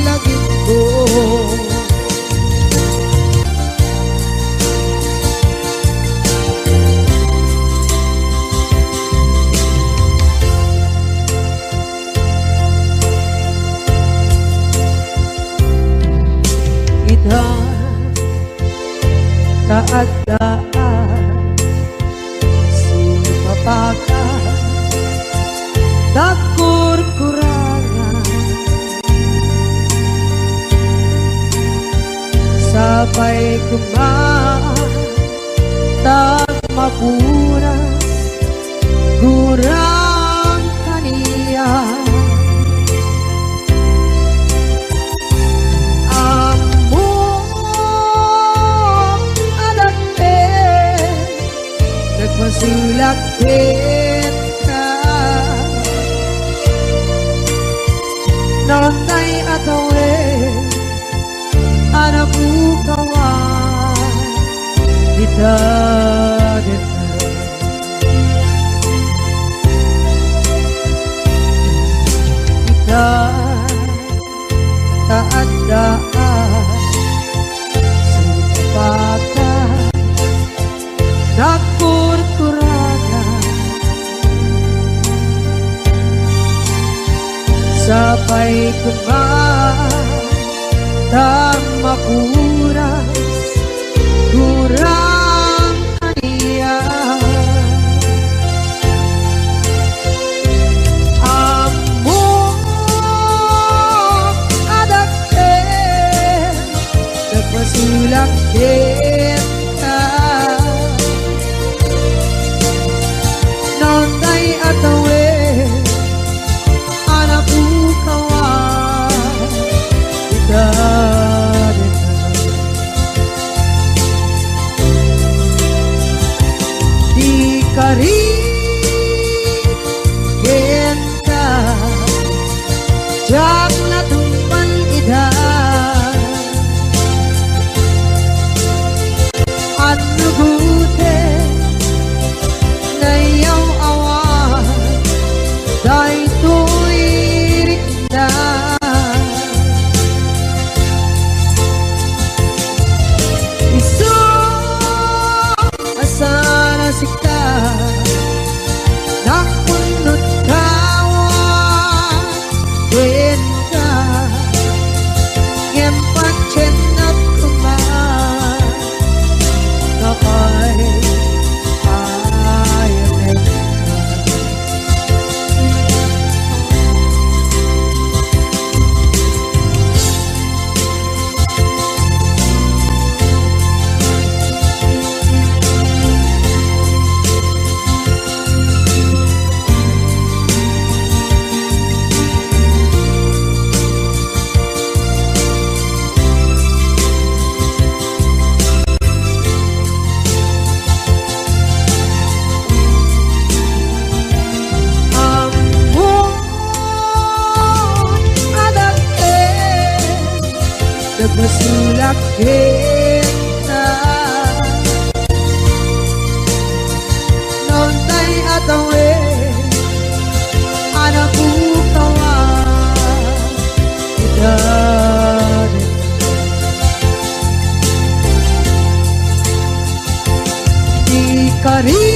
lagi ko kita taadaan sumapaka takur-kurangan sabay kumaan tagmapunas kurang kaniya masulakit ka Nonday atawe Anak bukawan Kita Kita taandaan Sumpakan Nakur-kurangan Sabay kumaan Tang mapuras Kurang kaniya Amok adakte Nagpasulak kita Nonday at rin ka jak na tumpan ida at nagute na iyong awa dahil tuwirik na iso asana sika nakunot kawa din ka ngempat chenat kuman nakay ayanin nagmasulak kita noon tay atawe anak ukawa kita di kari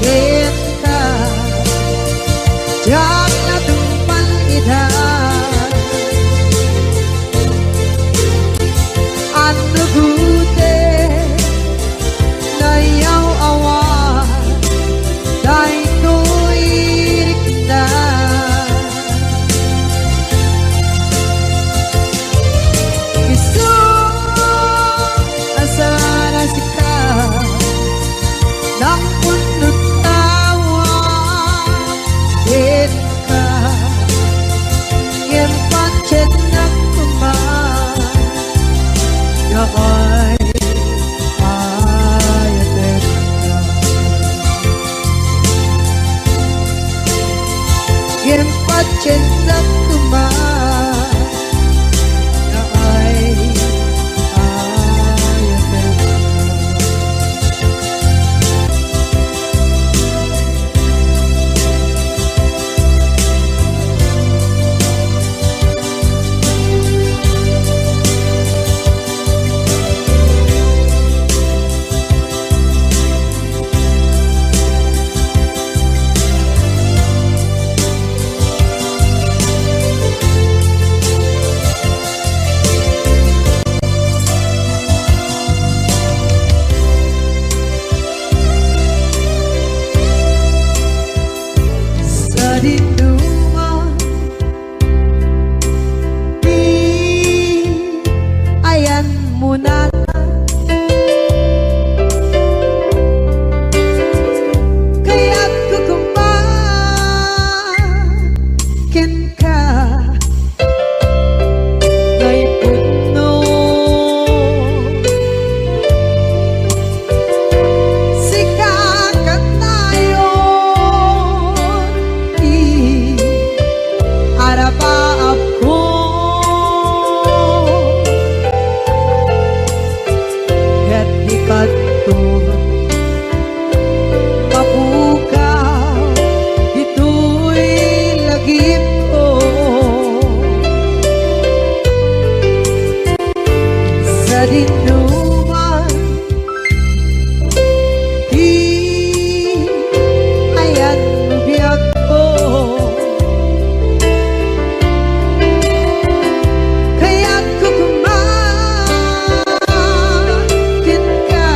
kita jak na tumpan ida nagute na iyong awa dahil tuwirik na iso asana sika ng punot tawa din ka ngem pancet na kuman ay ayatin ka yan pachen na kuman na ay ayatin ka dinuma di ayan mo na kaya't kukumakin ka kay puno sikakat tayo arapaap ko ket ikanto mapukaw ito'y lagip ko sa dinuman di ayan biyak ko kaya't kukumakin ka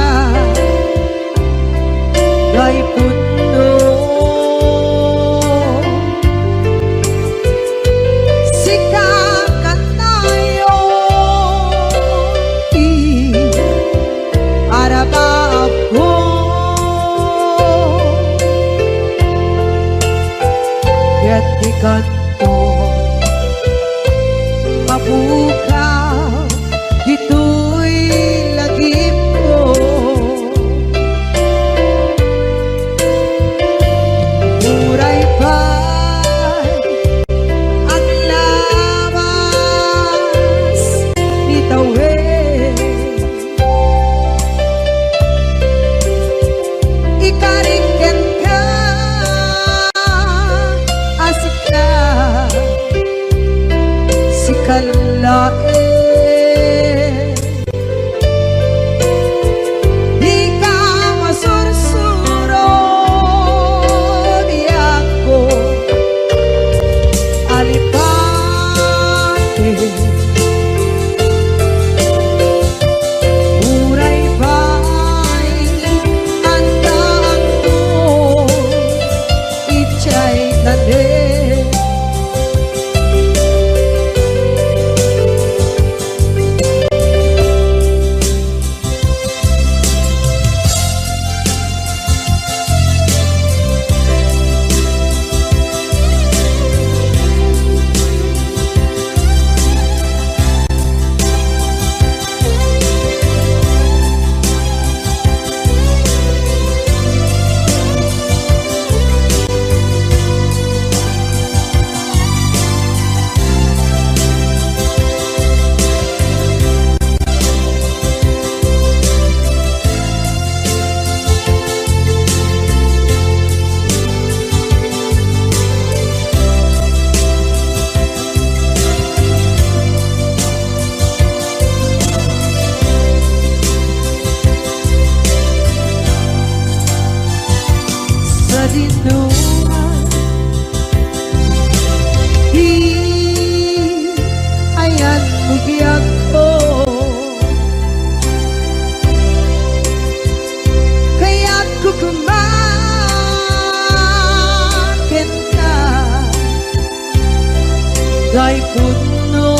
kay puno.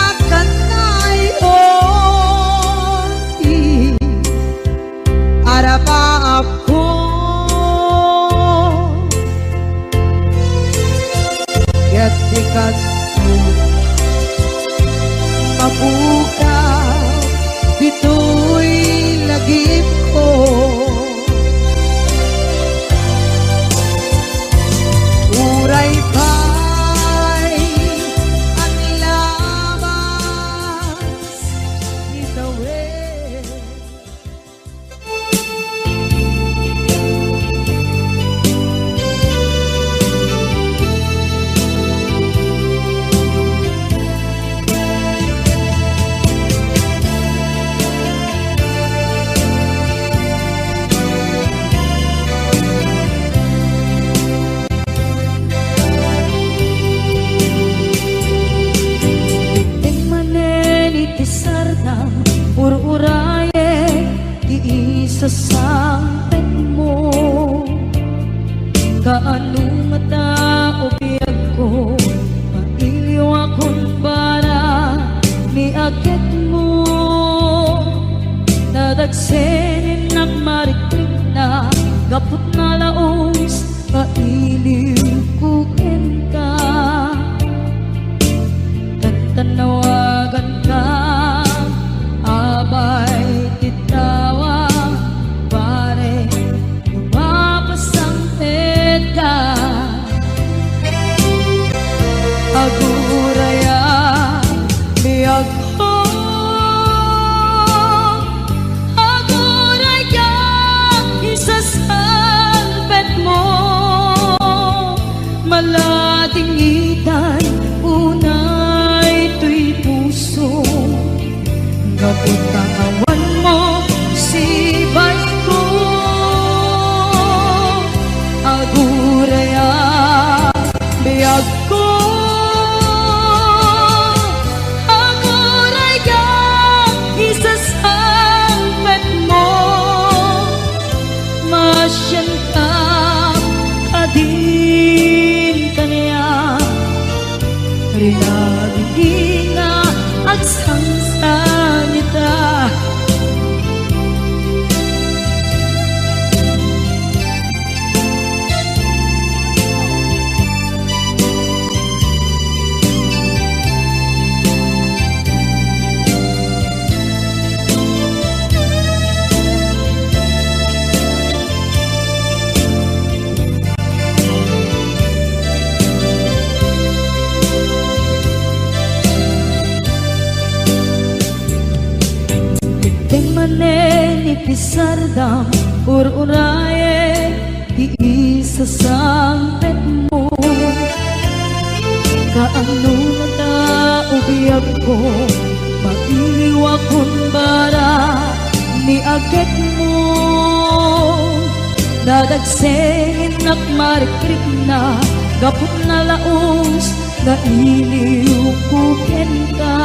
Sikakanay oi arapa ako yatikat mabuka dito'y lagip ko. Uray pa'y ang labas itawid. Ururaye di isasampet mo kaano nga tao biyag ko mailiw akong para ni akit mo nadagsenin at mariklik na gapot na laos mailiw kukin ka tanawagan ka abay titawa pare mapasangpet ka aguraya biyag ko aguraya isasangpet mo malading itan unay tuy puso kaputawan mo si bay ko aguraya biyag ko aguraya isasangpet mo masyan ka kadin kaniya rinabing na at sangsanita. Pisardam ururaye di isasampet mo kaano na tao biyag ko mailiw akong bara ni agit mo dadagsenin at marikrik na gapot na laos na iliw kukin ka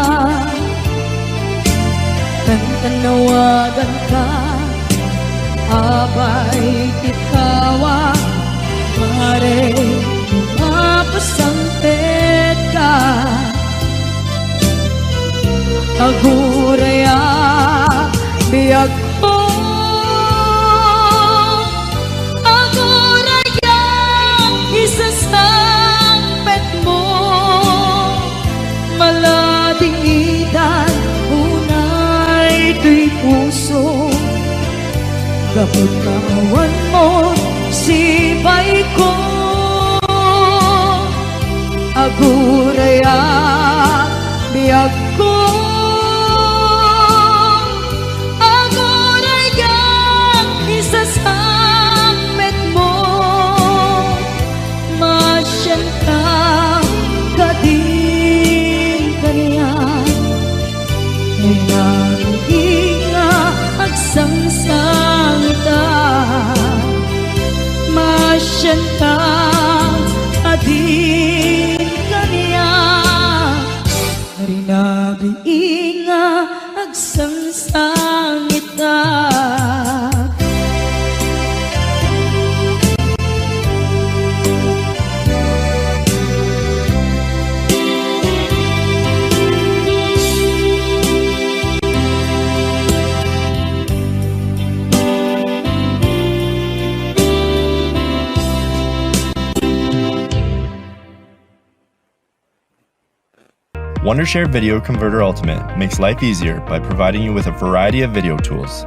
tanawagan ka abay titawa mare mapasangpet ka aguraya biyag ko aguraya isasangpet mo malading itan tuy puso gapot kawan mo si bay ko aguraya biyag ko aguraya isasangpet mo masyan ka kadin kaniya agsangsangita masyanta adin kaniya rinabiinga agsangsangita Wondershare Video Converter Ultimate makes life easier by providing you with a variety of video tools.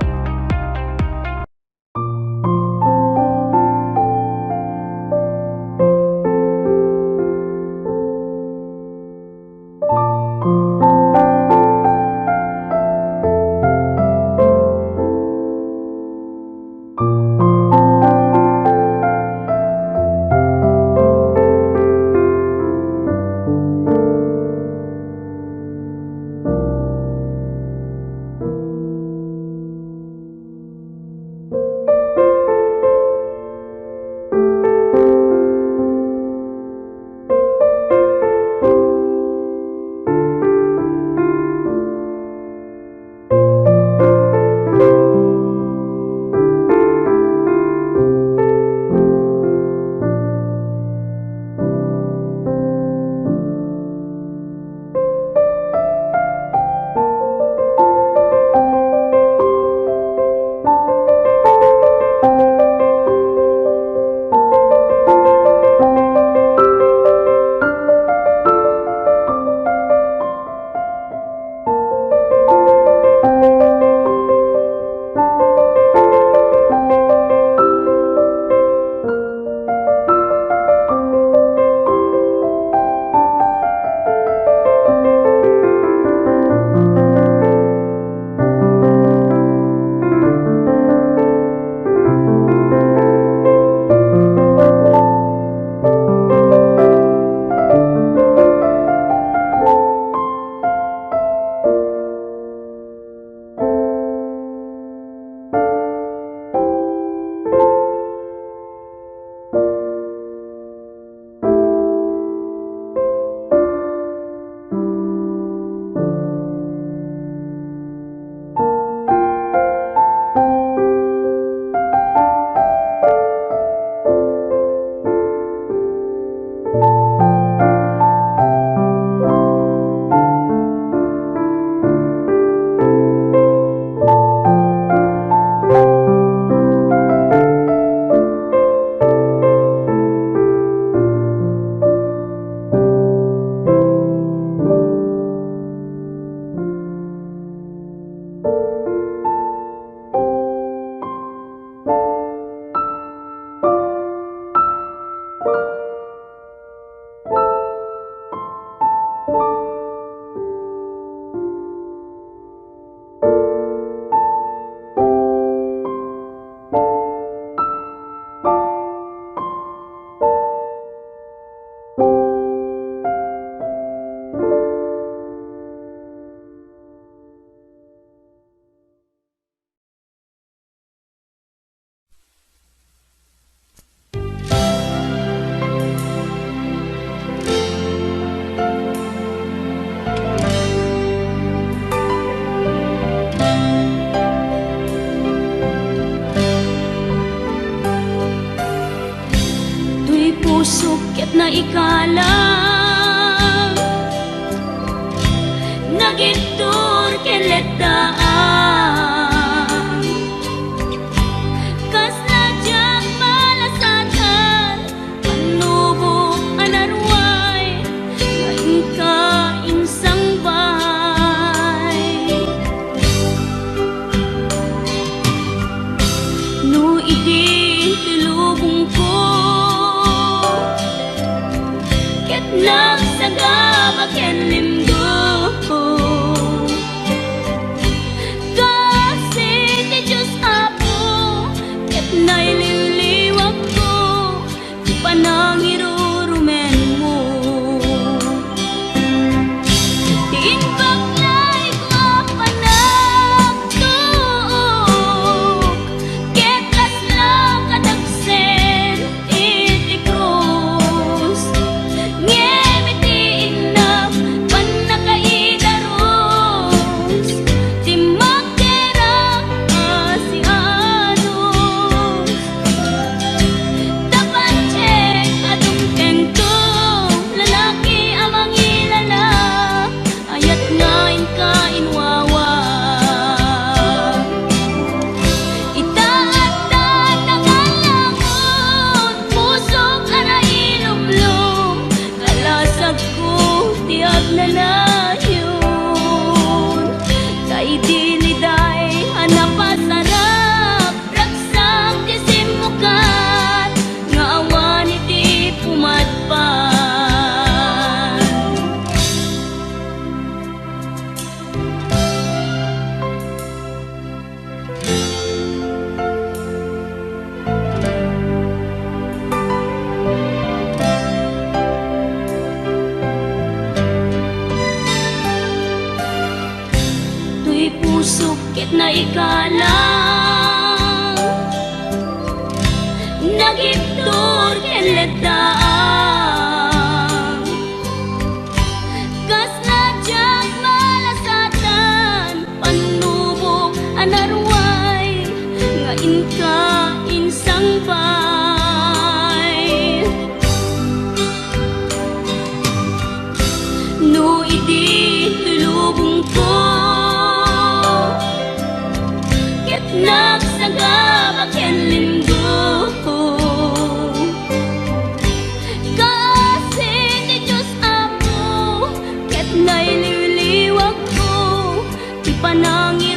Sukit na ikalang nagitur keledaan kas na diyang malasatan panubok anarway kain sang bahay no idi tilubong ko nagsagaba ken limgo Di puso ket na ikalang nagiptor ken letdaan kas nadyag malasatan panubok anarway nga inka insang bay no idi tulubong ko ket nagsagabak ken linggo kasi ni Diyos ako ket nailiwliwag ko ipanangin